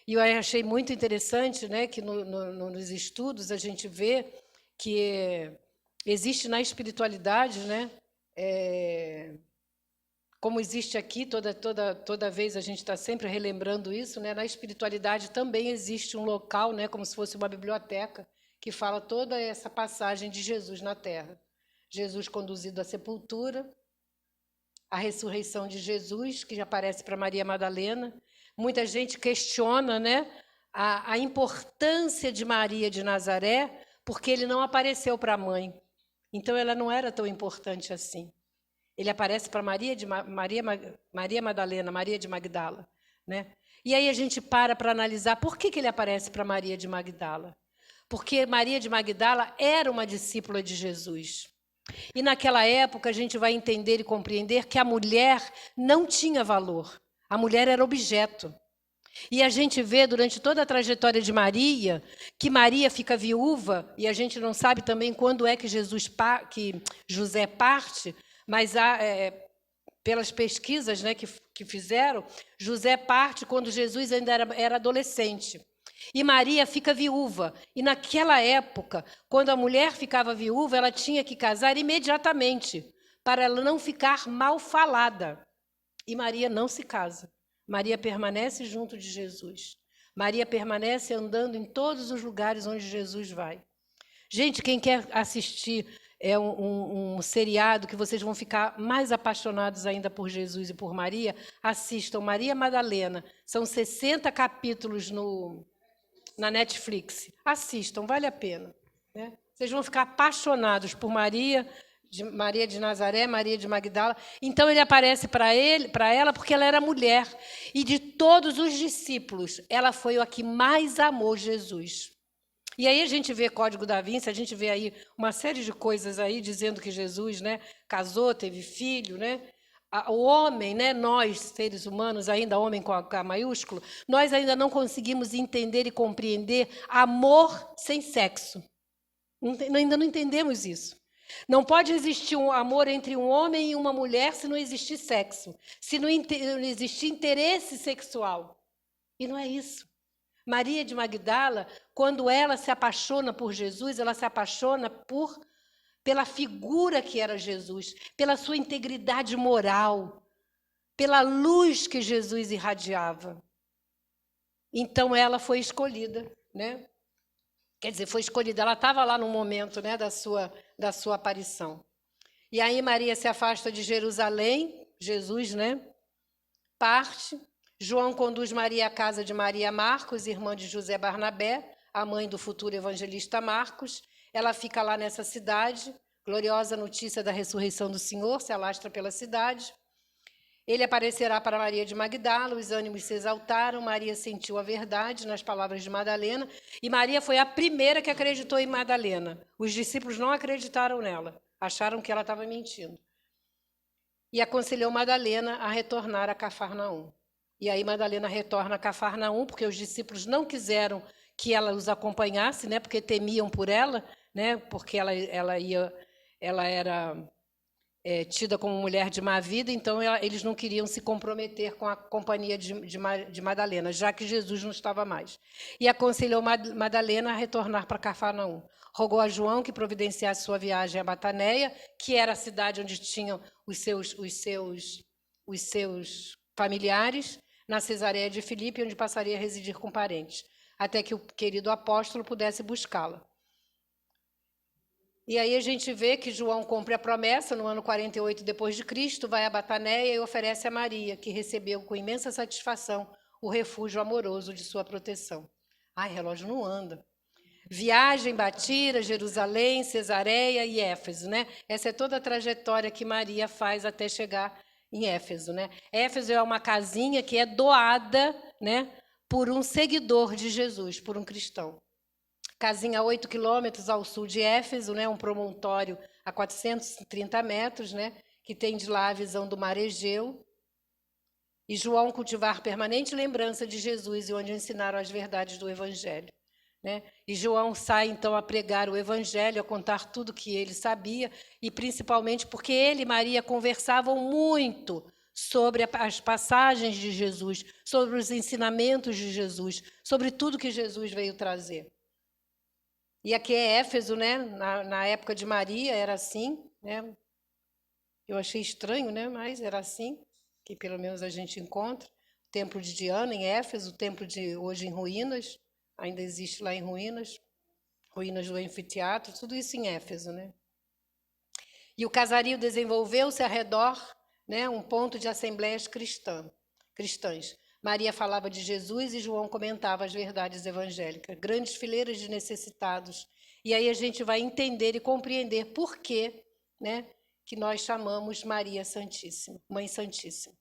E eu achei muito interessante, né, que nos estudos a gente vê que existe na espiritualidade, né, como existe aqui, toda vez a gente está sempre relembrando isso, né? Na espiritualidade também existe um local, né? Como se fosse uma biblioteca, que fala toda essa passagem de Jesus na Terra. Jesus conduzido à sepultura, a ressurreição de Jesus, que já aparece para Maria Madalena. Muita gente questiona, né, a importância de Maria de Nazaré, porque ele não apareceu para a mãe. Então, ela não era tão importante assim. Ele aparece para Maria Madalena, Maria de Magdala, né? E aí a gente para analisar por que ele aparece para Maria de Magdala. Porque Maria de Magdala era uma discípula de Jesus. E naquela época a gente vai entender e compreender que a mulher não tinha valor. A mulher era objeto. E a gente vê durante toda a trajetória de Maria, que Maria fica viúva, e a gente não sabe também quando é que José parte, mas pelas pesquisas, né, que fizeram, José parte quando Jesus ainda era adolescente. E Maria fica viúva. E naquela época, quando a mulher ficava viúva, ela tinha que casar imediatamente, para ela não ficar mal falada. E Maria não se casa. Maria permanece junto de Jesus. Maria permanece andando em todos os lugares onde Jesus vai. Gente, quem quer assistir um seriado que vocês vão ficar mais apaixonados ainda por Jesus e por Maria, assistam Maria Madalena. São 60 capítulos na Netflix. Assistam, vale a pena. Né? Vocês vão ficar apaixonados por Maria de Nazaré, Maria de Magdala. Então ele aparece para ela porque ela era mulher. E de todos os discípulos, ela foi a que mais amou Jesus. E aí a gente vê Código da Vinci, a gente vê aí uma série de coisas aí dizendo que Jesus, né, casou, teve filho, né? O homem, né, nós, seres humanos, ainda homem com H maiúsculo, nós ainda não conseguimos entender e compreender amor sem sexo. Ainda não entendemos isso. Não pode existir um amor entre um homem e uma mulher se não existir sexo, se não existir interesse sexual. E não é isso. Maria de Magdala, quando ela se apaixona por Jesus, ela se apaixona pela figura que era Jesus, pela sua integridade moral, pela luz que Jesus irradiava. Então ela foi escolhida, né? Quer dizer, foi escolhida, ela estava lá no momento, né, da sua aparição. E aí Maria se afasta de Jerusalém, Jesus, né, parte. João conduz Maria à casa de Maria Marcos, irmã de José Barnabé, a mãe do futuro evangelista Marcos. Ela fica lá nessa cidade, gloriosa notícia da ressurreição do Senhor, se alastra pela cidade. Ele aparecerá para Maria de Magdala, os ânimos se exaltaram, Maria sentiu a verdade nas palavras de Madalena, e Maria foi a primeira que acreditou em Madalena. Os discípulos não acreditaram nela, acharam que ela estava mentindo. E aconselhou Madalena a retornar a Cafarnaum. E aí Madalena retorna a Cafarnaum, porque os discípulos não quiseram que ela os acompanhasse, né, porque temiam por ela, né, porque ela era tida como mulher de má vida, então eles não queriam se comprometer com a companhia de Madalena, já que Jesus não estava mais. E aconselhou Madalena a retornar para Cafarnaum. Rogou a João que providenciasse sua viagem a Bataneia, que era a cidade onde tinham os seus familiares, na Cesareia de Filipe, onde passaria a residir com parentes, até que o querido apóstolo pudesse buscá-la. E aí a gente vê que João cumpre a promessa, no ano 48 depois de Cristo, vai a Bataneia e oferece a Maria, que recebeu com imensa satisfação o refúgio amoroso de sua proteção. Ai, relógio não anda. Viagem, Batira, Jerusalém, Cesareia e Éfeso, né? Essa é toda a trajetória que Maria faz até chegar em Éfeso, né? Éfeso é uma casinha que é doada, né, por um seguidor de Jesus, por um cristão. Casinha a 8 quilômetros ao sul de Éfeso, né, um promontório a 430 metros, né, que tem de lá a visão do mar Egeu. E João cultivar permanente lembrança de Jesus e onde ensinaram as verdades do Evangelho. Né? E João sai, então, a pregar o Evangelho, a contar tudo que ele sabia, e principalmente porque ele e Maria conversavam muito sobre as passagens de Jesus, sobre os ensinamentos de Jesus, sobre tudo que Jesus veio trazer. E aqui é Éfeso, né? Na época de Maria era assim, né? Eu achei estranho, né? Mas era assim, que pelo menos a gente encontra. O templo de Diana em Éfeso, o templo de hoje em ruínas, ainda existe lá em ruínas do anfiteatro, tudo isso em Éfeso, né? E o casario desenvolveu-se ao redor, né, um ponto de assembleias cristãs. Maria falava de Jesus e João comentava as verdades evangélicas, grandes fileiras de necessitados. E aí a gente vai entender e compreender por que, né, que nós chamamos Maria Santíssima, Mãe Santíssima.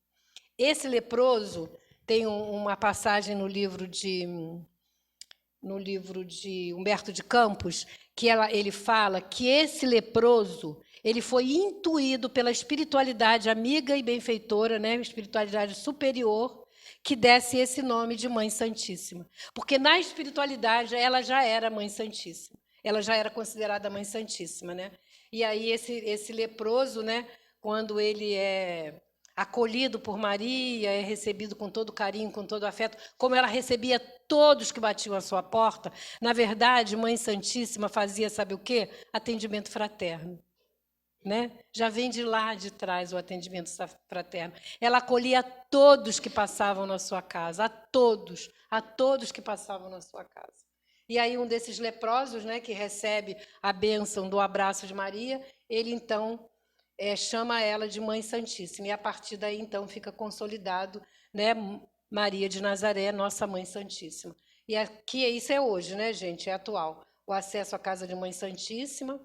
Esse leproso tem uma passagem no livro de Humberto de Campos, que ele fala que esse leproso ele foi intuído pela espiritualidade amiga e benfeitora, né, espiritualidade superior, que desse esse nome de Mãe Santíssima. Porque na espiritualidade ela já era Mãe Santíssima. Ela já era considerada Mãe Santíssima, né? E aí esse leproso, né, quando ele é acolhido por Maria, é recebido com todo carinho, com todo afeto, como ela recebia todos que batiam à sua porta. Na verdade, Mãe Santíssima fazia, sabe o quê? Atendimento fraterno. Né? Já vem de lá de trás o atendimento fraterno. Ela acolhia todos que passavam na sua casa, a todos que passavam na sua casa. E aí um desses leprosos, né, que recebe a bênção do abraço de Maria, ele então chama ela de Mãe Santíssima. E a partir daí então fica consolidado, né, Maria de Nazaré, nossa Mãe Santíssima. E aqui isso é hoje, né, gente? É atual. O acesso à casa de Mãe Santíssima.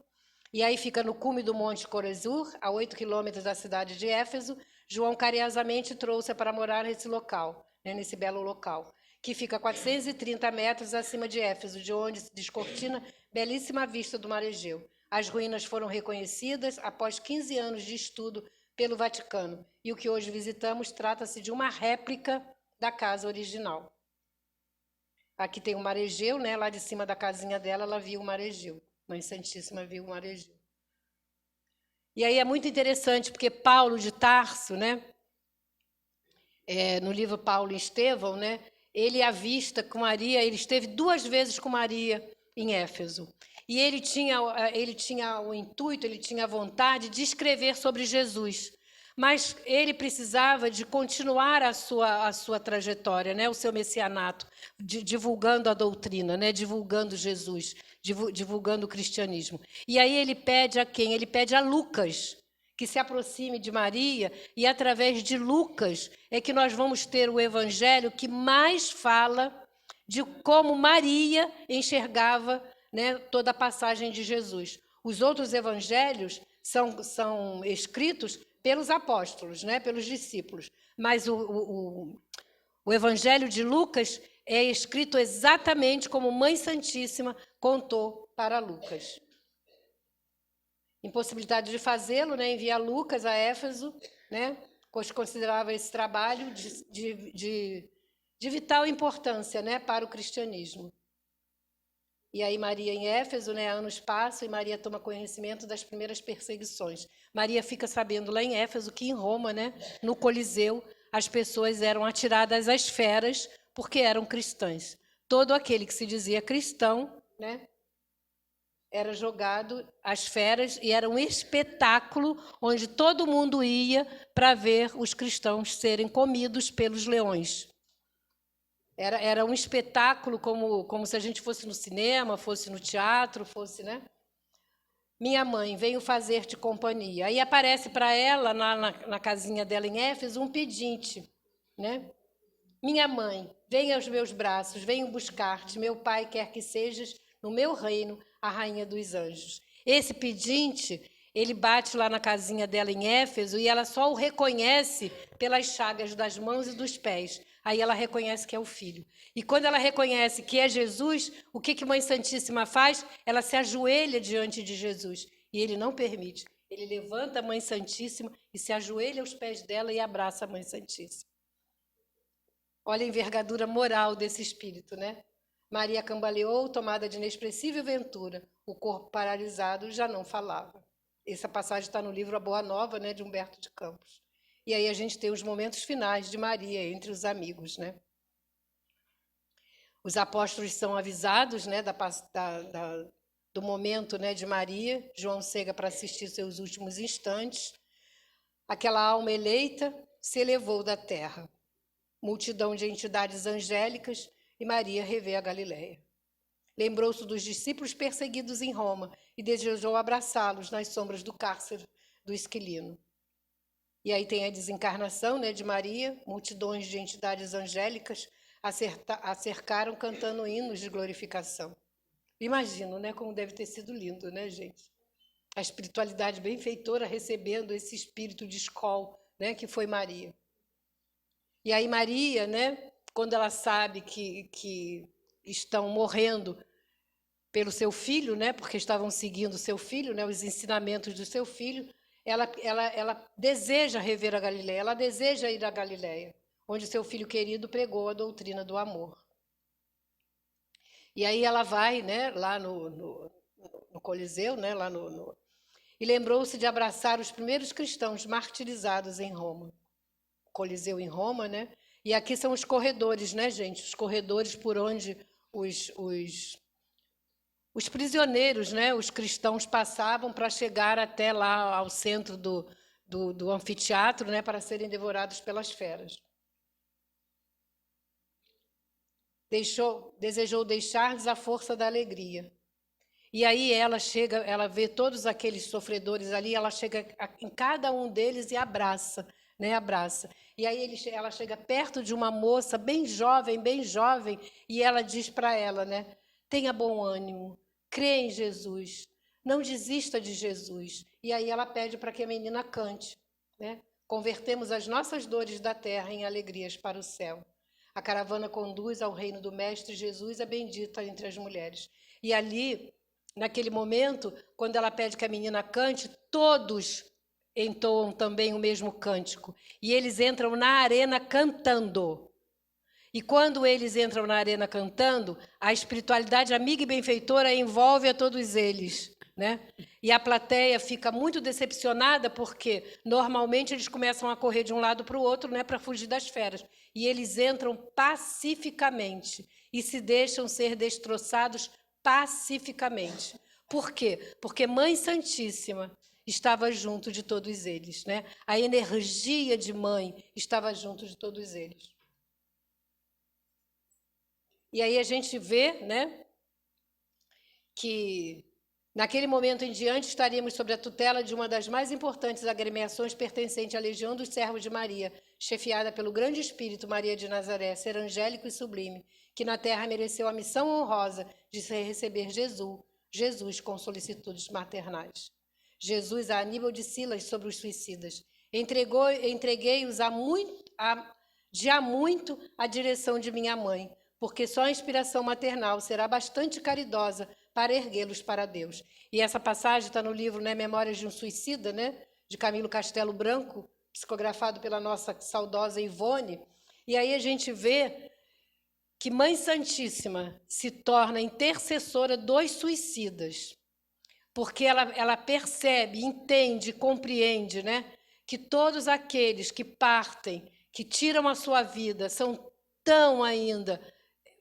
E aí fica no cume do Monte Coresur, a 8 quilômetros da cidade de Éfeso. João carinhosamente trouxe-a para morar nesse local, né, nesse belo local, que fica a 430 metros acima de Éfeso, de onde se descortina belíssima vista do mar Egeu. As ruínas foram reconhecidas após 15 anos de estudo pelo Vaticano. E o que hoje visitamos trata-se de uma réplica da casa original. Aqui tem o mar Egeu, né, lá de cima da casinha dela, ela viu o mar Egeu. Mãe Santíssima viu o mar Egeu. E aí é muito interessante, porque Paulo de Tarso, né, no livro Paulo e Estevão, né, ele avista com Maria, ele esteve 2 vezes com Maria em Éfeso. E ele tinha o intuito, ele tinha a vontade de escrever sobre Jesus. Mas ele precisava de continuar a sua trajetória, né, o seu messianato, divulgando a doutrina, né, divulgando Jesus, divulgando o cristianismo. E aí ele pede a quem? Ele pede a Lucas, que se aproxime de Maria, e através de Lucas é que nós vamos ter o evangelho que mais fala de como Maria enxergava, né, toda a passagem de Jesus. Os outros evangelhos são escritos pelos apóstolos, né, pelos discípulos. Mas o evangelho de Lucas é escrito exatamente como Mãe Santíssima contou para Lucas. Impossibilidade de fazê-lo, né, envia Lucas a Éfeso, né, considerava esse trabalho de vital importância, né, para o cristianismo. E aí Maria em Éfeso, né, anos passam e Maria toma conhecimento das primeiras perseguições. Maria fica sabendo lá em Éfeso que em Roma, né, no Coliseu, as pessoas eram atiradas às feras porque eram cristãs. Todo aquele que se dizia cristão, né, era jogado às feras e era um espetáculo onde todo mundo ia para ver os cristãos serem comidos pelos leões. Era um espetáculo como se a gente fosse no cinema, fosse no teatro, fosse, né? Minha mãe, venho fazer-te companhia. Aí aparece para ela, na casinha dela em Éfeso, um pedinte, né? Minha mãe, venha aos meus braços, venho buscar-te. Meu pai quer que sejas, no meu reino, a rainha dos anjos. Esse pedinte, ele bate lá na casinha dela em Éfeso e ela só o reconhece pelas chagas das mãos e dos pés. Aí ela reconhece que é o filho. E quando ela reconhece que é Jesus, o que Mãe Santíssima faz? Ela se ajoelha diante de Jesus. E ele não permite. Ele levanta a Mãe Santíssima e se ajoelha aos pés dela e abraça a Mãe Santíssima. Olha a envergadura moral desse espírito, né? Maria cambaleou, tomada de inexpressível ventura. O corpo paralisado já não falava. Essa passagem está no livro A Boa Nova, né, de Humberto de Campos. E aí a gente tem os momentos finais de Maria entre os amigos, né? Os apóstolos são avisados, né, do momento, né, de Maria. João chega para assistir seus últimos instantes. Aquela alma eleita se elevou da terra. Multidão de entidades angélicas e Maria revê a Galileia. Lembrou-se dos discípulos perseguidos em Roma e desejou abraçá-los nas sombras do cárcere do Esquilino. E aí tem a desencarnação, né, de Maria, multidões de entidades angélicas a cercaram cantando hinos de glorificação. Imagino, né, como deve ter sido lindo, né, gente? A espiritualidade benfeitora recebendo esse espírito de escol, né, que foi Maria. E aí Maria, né, quando ela sabe que estão morrendo pelo seu filho, né, porque estavam seguindo o seu filho, né, os ensinamentos do seu filho, ela deseja rever a Galileia, ela deseja ir à Galileia, onde seu filho querido pregou a doutrina do amor. E aí ela vai, né, lá no Coliseu, né, e lembrou-se de abraçar os primeiros cristãos martirizados em Roma. Coliseu em Roma, né? E aqui são os corredores, né, gente? Os corredores por onde os prisioneiros, né, os cristãos passavam para chegar até lá ao centro do anfiteatro, né, para serem devorados pelas feras. Desejou deixar-lhes a força da alegria. E aí ela chega, ela vê todos aqueles sofredores ali, ela chega em cada um deles e abraça, né? Abraça. E aí ela chega perto de uma moça bem jovem, e ela diz para ela, né? Tenha bom ânimo, crê em Jesus, não desista de Jesus. E aí ela pede para que a menina cante, né? Convertemos as nossas dores da terra em alegrias para o céu. A caravana conduz ao reino do Mestre Jesus, a bendita entre as mulheres. E ali, naquele momento, quando ela pede que a menina cante, todos entoam também o mesmo cântico. E eles entram na arena cantando. E quando eles entram na arena cantando, a espiritualidade amiga e benfeitora envolve a todos eles, né? E a plateia fica muito decepcionada porque normalmente eles começam a correr de um lado para o outro, né, para fugir das feras. E eles entram pacificamente e se deixam ser destroçados pacificamente. Por quê? Porque Mãe Santíssima estava junto de todos eles, né? A energia de mãe estava junto de todos eles. E aí a gente vê, né, que naquele momento em diante estaríamos sob a tutela de uma das mais importantes agremiações pertencente à Legião dos Servos de Maria, chefiada pelo grande Espírito Maria de Nazaré, ser angélico e sublime, que na terra mereceu a missão honrosa de receber Jesus com solicitudes maternais. Jesus a Aníbal de Silas sobre os suicidas. Entreguei-os de há muito à direção de minha mãe, porque só a inspiração maternal será bastante caridosa para erguê-los para Deus. E essa passagem está no livro, né, Memórias de um Suicida, né, de Camilo Castelo Branco, psicografado pela nossa saudosa Ivone. E aí a gente vê que Mãe Santíssima se torna intercessora dos suicidas, porque ela percebe, entende, compreende, né, que todos aqueles que partem, que tiram a sua vida, são tão ainda,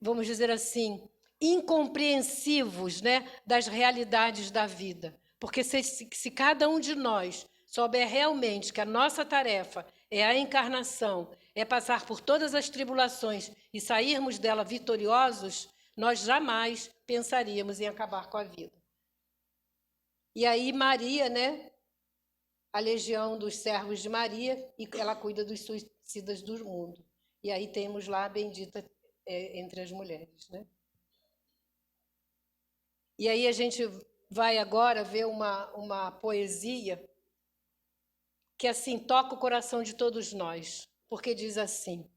vamos dizer assim, incompreensivos, né, das realidades da vida. Porque se cada um de nós souber realmente que a nossa tarefa é a encarnação, é passar por todas as tribulações e sairmos dela vitoriosos, nós jamais pensaríamos em acabar com a vida. E aí Maria, né, a Legião dos Servos de Maria, e ela cuida dos suicidas do mundo. E aí temos lá a bendita entre as mulheres, né? E aí a gente vai agora ver uma poesia que assim toca o coração de todos nós, porque diz assim: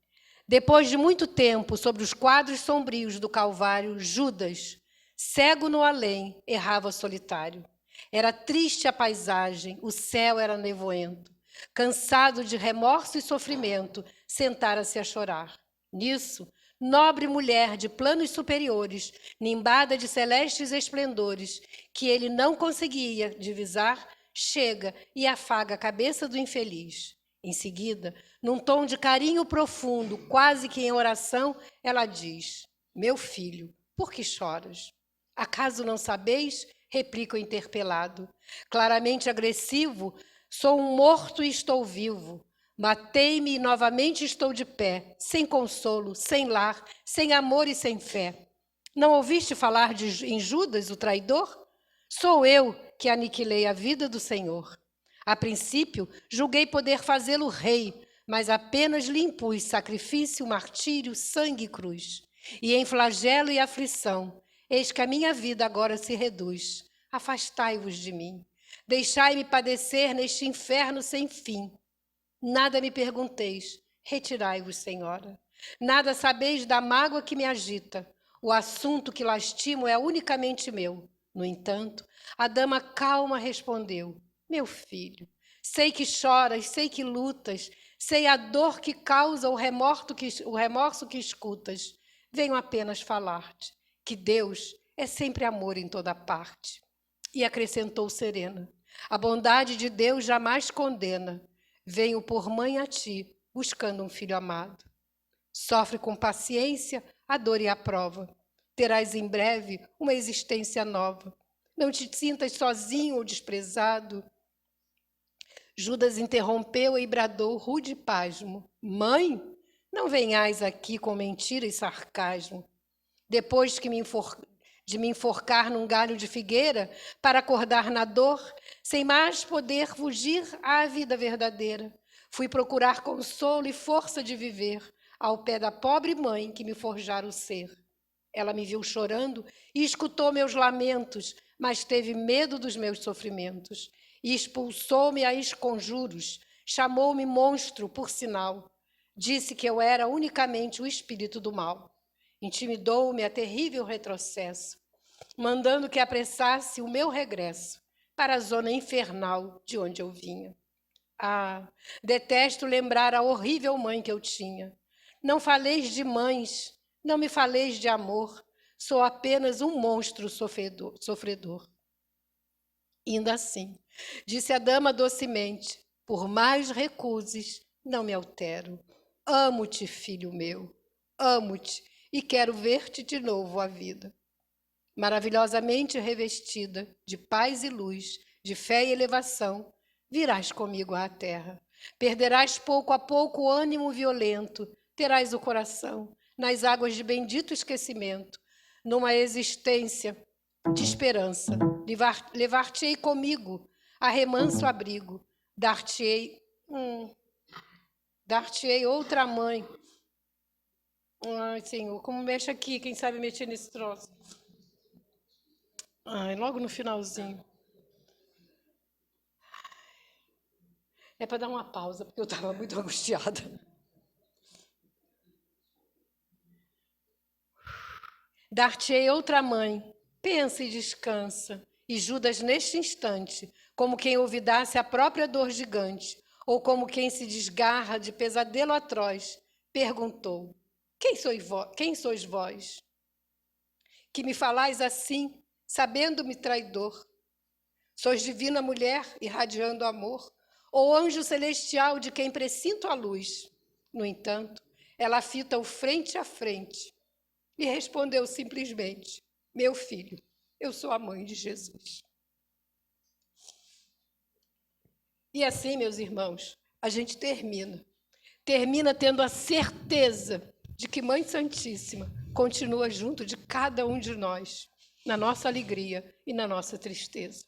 depois de muito tempo, sobre os quadros sombrios do Calvário, Judas, cego no além, errava solitário. Era triste a paisagem, o céu era nevoento. Cansado de remorso e sofrimento, sentara-se a chorar. Nisso, nobre mulher de planos superiores, nimbada de celestes esplendores, que ele não conseguia divisar, chega e afaga a cabeça do infeliz. Em seguida, num tom de carinho profundo, quase que em oração, ela diz: meu filho, por que choras? Acaso não sabeis? Replica o interpelado. Claramente agressivo, sou um morto e estou vivo. Matei-me e novamente estou de pé, sem consolo, sem lar, sem amor e sem fé. Não ouviste falar em Judas, o traidor? Sou eu que aniquilei a vida do Senhor. A princípio, julguei poder fazê-lo rei, mas apenas lhe impus sacrifício, martírio, sangue e cruz. E em flagelo e aflição, eis que a minha vida agora se reduz. Afastai-vos de mim. Deixai-me padecer neste inferno sem fim. Nada me pergunteis, retirai-vos, Senhora. Nada sabeis da mágoa que me agita. O assunto que lastimo é unicamente meu. No entanto, a dama calma respondeu: meu filho, sei que choras, sei que lutas, sei a dor que causa o remorso que escutas. Venho apenas falar-te que Deus é sempre amor em toda parte. E acrescentou serena: a bondade de Deus jamais condena. Venho por mãe a ti, buscando um filho amado. Sofre com paciência a dor e a prova. Terás em breve uma existência nova. Não te sintas sozinho ou desprezado. Judas interrompeu e bradou rude pasmo. Mãe, não venhais aqui com mentira e sarcasmo. Depois de me enforcar num galho de figueira para acordar na dor, sem mais poder fugir à vida verdadeira, fui procurar consolo e força de viver ao pé da pobre mãe que me forjara o ser. Ela me viu chorando e escutou meus lamentos, mas teve medo dos meus sofrimentos e expulsou-me a esconjuros, chamou-me monstro, por sinal. Disse que eu era unicamente o espírito do mal. Intimidou-me a terrível retrocesso, mandando que apressasse o meu regresso para a zona infernal de onde eu vinha. Ah, detesto lembrar a horrível mãe que eu tinha. Não faleis de mães, não me faleis de amor, sou apenas um monstro sofredor. Ainda assim, disse a dama docemente, por mais recuses, não me altero. Amo-te, filho meu, amo-te e quero ver-te de novo à vida. Maravilhosamente revestida de paz e luz, de fé e elevação, virás comigo à terra. Perderás pouco a pouco o ânimo violento, terás o coração nas águas de bendito esquecimento, numa existência de esperança. Levar-te-ei comigo a remanso abrigo, dar-te-ei outra mãe. Ai, Senhor, como mexe aqui, quem sabe mexer nesse troço. Ai, logo no finalzinho. É para dar uma pausa, porque eu estava muito angustiada. Dar-te-ei outra mãe, pensa e descansa. E Judas, neste instante, como quem olvidasse a própria dor gigante, ou como quem se desgarra de pesadelo atroz, perguntou, quem sois vós? Que me falais assim, sabendo-me traidor? Sois divina mulher, irradiando amor, ou anjo celestial de quem presinto a luz? No entanto, ela fita-o frente a frente e respondeu simplesmente, meu filho, eu sou a mãe de Jesus. E assim, meus irmãos, a gente termina tendo a certeza de que Mãe Santíssima continua junto de cada um de nós, na nossa alegria e na nossa tristeza.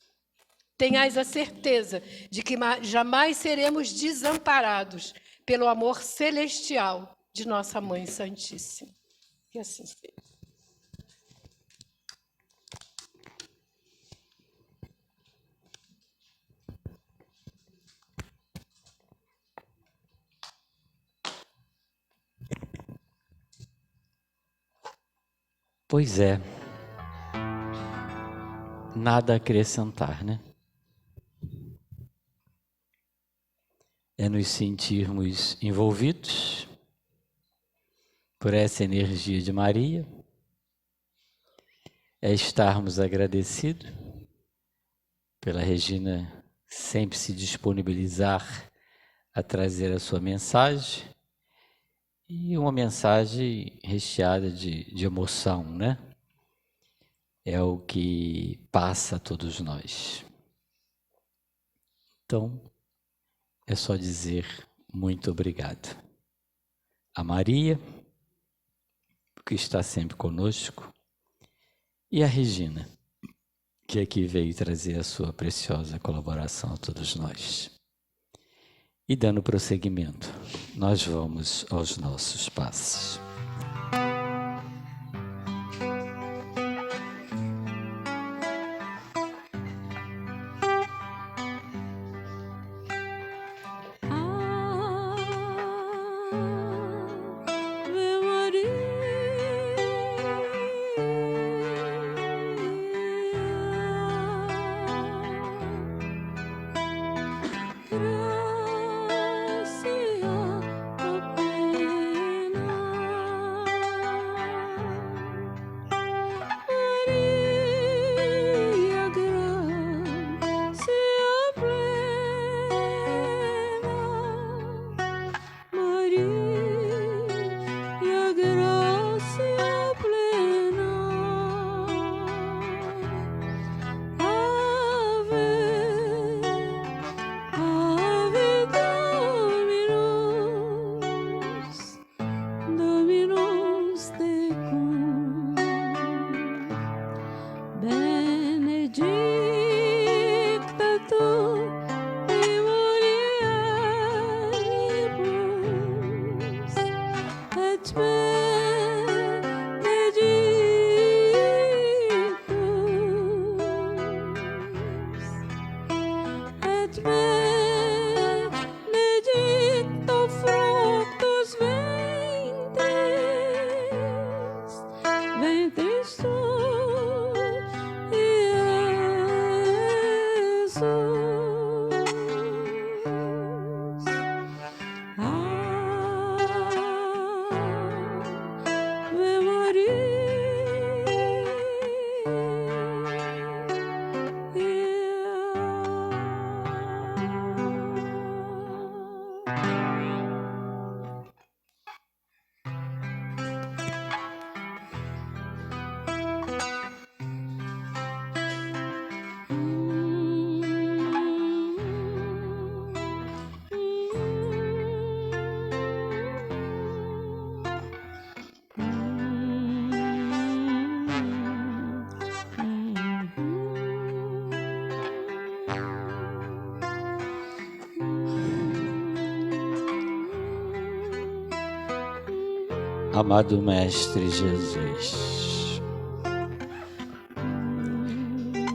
Tenhais a certeza de que jamais seremos desamparados pelo amor celestial de nossa Mãe Santíssima. E assim seja. Pois é, nada a acrescentar, né? É nos sentirmos envolvidos por essa energia de Maria, é estarmos agradecidos pela Regina sempre se disponibilizar a trazer a sua mensagem, e uma mensagem recheada de emoção, né? É o que passa a todos nós. Então, é só dizer muito obrigado a Maria, que está sempre conosco, e a Regina, que aqui veio trazer a sua preciosa colaboração a todos nós. E dando prosseguimento, nós vamos aos nossos passos. Amado Mestre Jesus,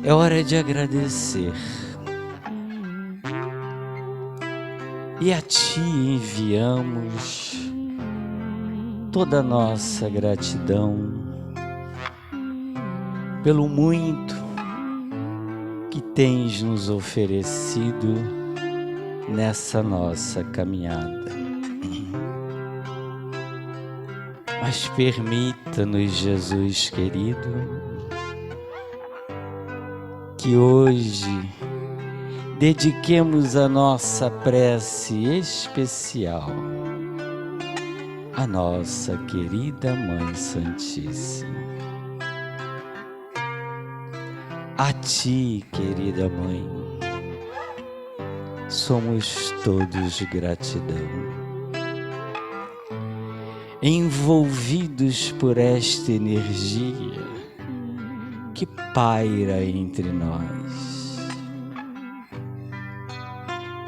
é hora de agradecer e a Ti enviamos toda a nossa gratidão pelo muito que Tens nos oferecido nessa nossa caminhada. Mas permita-nos, Jesus querido, que hoje dediquemos a nossa prece especial à nossa querida Mãe Santíssima. A Ti, querida Mãe, somos todos gratidão. Envolvidos por esta energia que paira entre nós,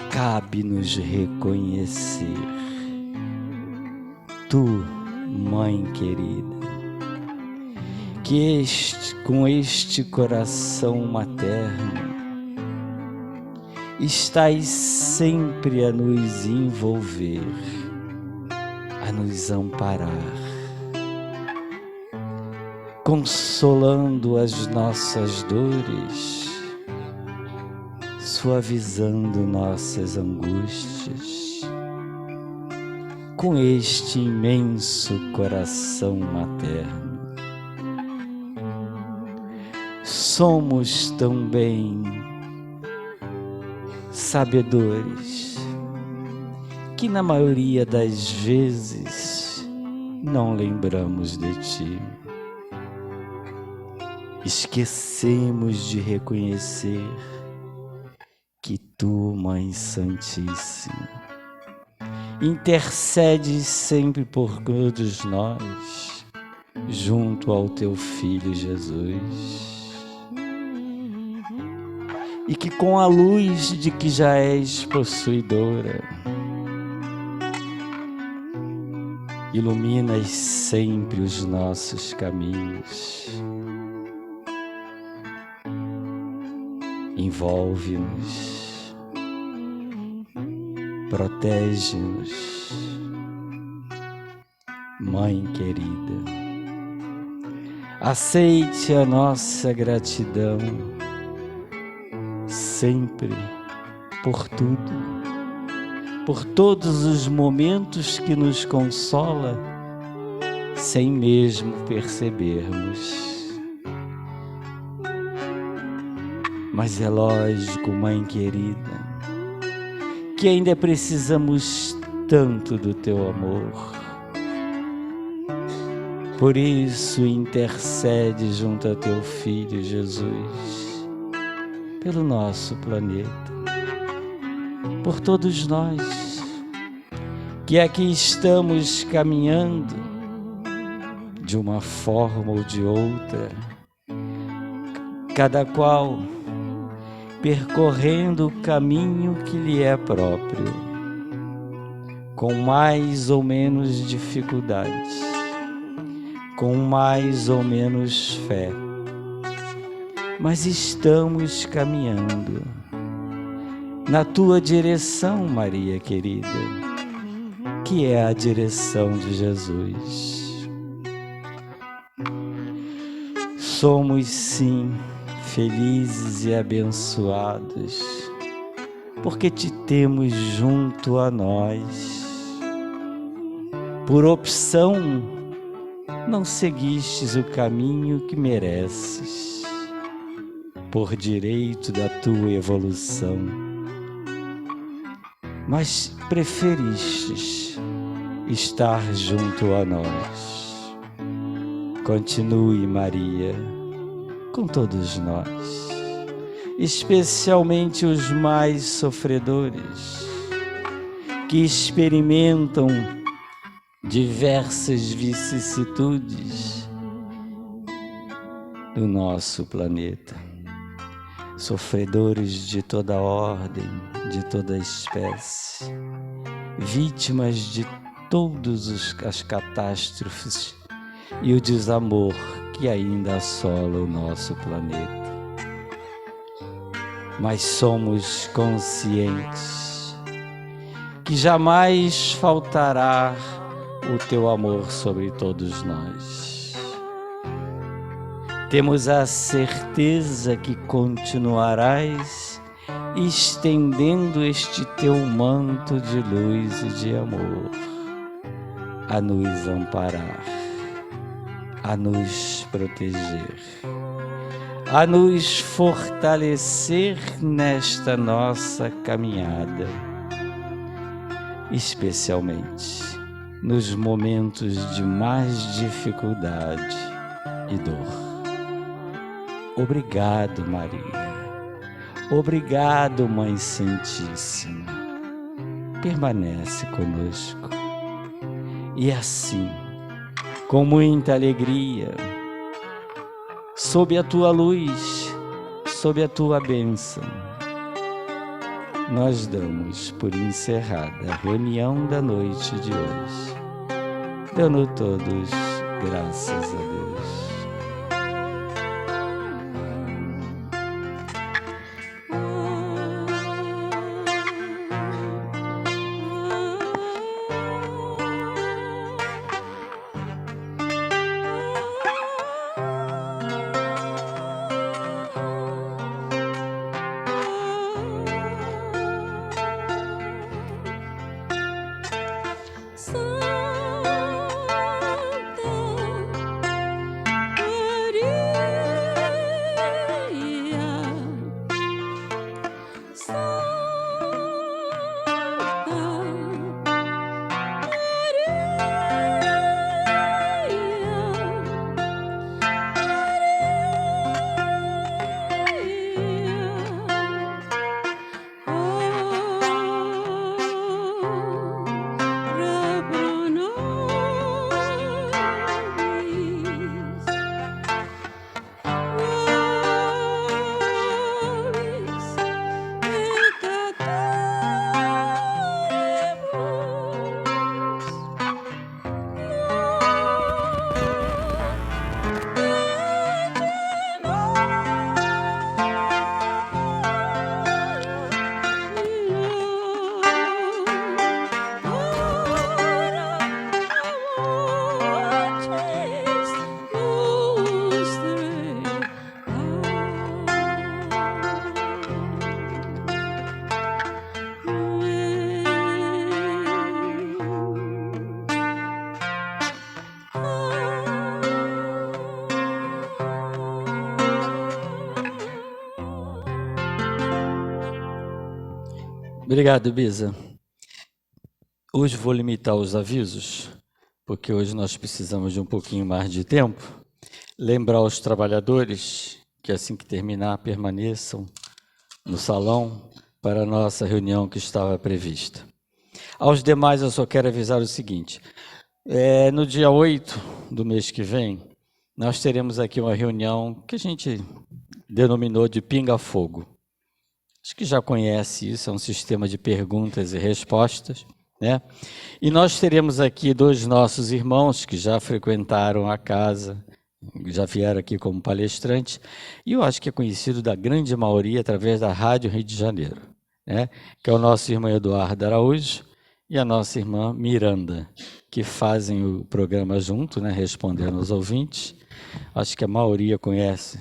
cabe-nos reconhecer, Tu, Mãe querida, que com este coração materno estás sempre a nos envolver, a nos amparar, consolando as nossas dores, suavizando nossas angústias, com este imenso coração materno. Somos também sabedores que na maioria das vezes não lembramos de Ti. Esquecemos de reconhecer que Tu, Mãe Santíssima, intercedes sempre por todos nós, junto ao Teu Filho Jesus. E que com a luz de que já és possuidora, iluminas sempre os nossos caminhos, envolve-nos, protege-nos, Mãe querida. Aceite a nossa gratidão sempre por tudo, por todos os momentos que nos consola, sem mesmo percebermos. Mas é lógico, Mãe querida, que ainda precisamos tanto do Teu amor. Por isso, intercede junto a Teu Filho Jesus, pelo nosso planeta, por todos nós que aqui estamos caminhando de uma forma ou de outra, cada qual percorrendo o caminho que lhe é próprio, com mais ou menos dificuldades, com mais ou menos fé, mas estamos caminhando na Tua direção, Maria querida, que é a direção de Jesus. Somos sim felizes e abençoados, porque te temos junto a nós. Por opção, não seguistes o caminho que mereces, por direito da tua evolução, mas preferistes estar junto a nós. Continue, Maria, com todos nós, especialmente os mais sofredores, que experimentam diversas vicissitudes do nosso planeta, sofredores de toda ordem, de toda espécie, vítimas de todas as catástrofes e o desamor que ainda assola o nosso planeta. Mas somos conscientes que jamais faltará o teu amor sobre todos nós. Temos a certeza que continuarás estendendo este teu manto de luz e de amor, a nos amparar, a nos proteger, a nos fortalecer nesta nossa caminhada, especialmente nos momentos de mais dificuldade e dor. Obrigado, Maria. Obrigado, Mãe Santíssima. Permanece conosco. E assim, com muita alegria, sob a tua luz, sob a tua bênção, nós damos por encerrada a reunião da noite de hoje, dando todos graças a Deus. Obrigado, Bisa. Hoje vou limitar os avisos, porque hoje nós precisamos de um pouquinho mais de tempo. Lembrar aos trabalhadores que assim que terminar permaneçam no salão para a nossa reunião que estava prevista. Aos demais eu só quero avisar o seguinte, no dia 8 do mês que vem, nós teremos aqui uma reunião que a gente denominou de pinga-fogo. Acho que já conhece isso, é um sistema de perguntas e respostas, né? E nós teremos aqui dois nossos irmãos que já frequentaram a casa, já vieram aqui como palestrantes, e eu acho que é conhecido da grande maioria através da Rádio Rio de Janeiro, né? Que é o nosso irmão Eduardo Araújo e a nossa irmã Miranda, que fazem o programa junto, né? Respondendo aos ouvintes. Acho que a maioria conhece.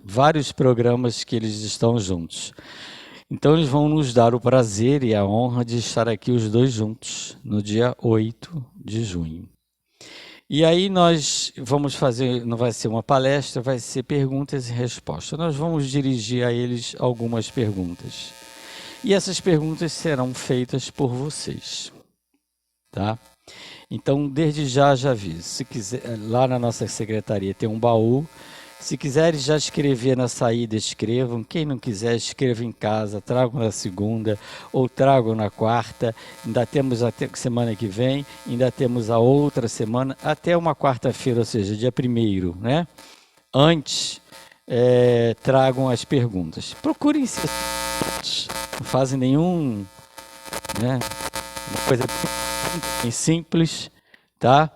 vários programas que eles estão juntos. Então, eles vão nos dar o prazer e a honra de estar aqui os dois juntos, no dia 8 de junho. E aí nós vamos fazer, não vai ser uma palestra, vai ser perguntas e respostas. Nós vamos dirigir a eles algumas perguntas. E essas perguntas serão feitas por vocês, tá? Então, desde já aviso, se quiser, lá na nossa secretaria tem um baú. Se quiserem já escrever na saída, escrevam. Quem não quiser, escreva em casa, tragam na segunda ou tragam na quarta. Ainda temos até semana que vem, ainda temos a outra semana, até uma quarta-feira, ou seja, dia 1º, né? Antes, tragam as perguntas. Procurem ser, não fazem nenhum, né? Uma coisa bem simples, tá?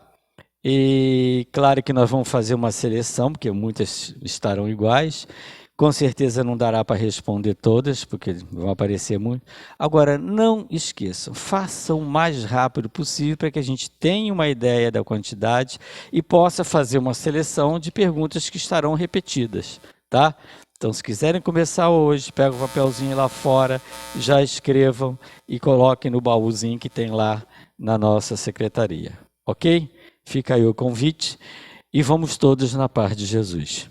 E claro que nós vamos fazer uma seleção, porque muitas estarão iguais. Com certeza não dará para responder todas, porque vão aparecer muito. Agora, não esqueçam, façam o mais rápido possível para que a gente tenha uma ideia da quantidade e possa fazer uma seleção de perguntas que estarão repetidas, tá? Então, se quiserem começar hoje, pegam o papelzinho lá fora, já escrevam e coloquem no baúzinho que tem lá na nossa secretaria, ok? Fica aí o convite e vamos todos na paz de Jesus.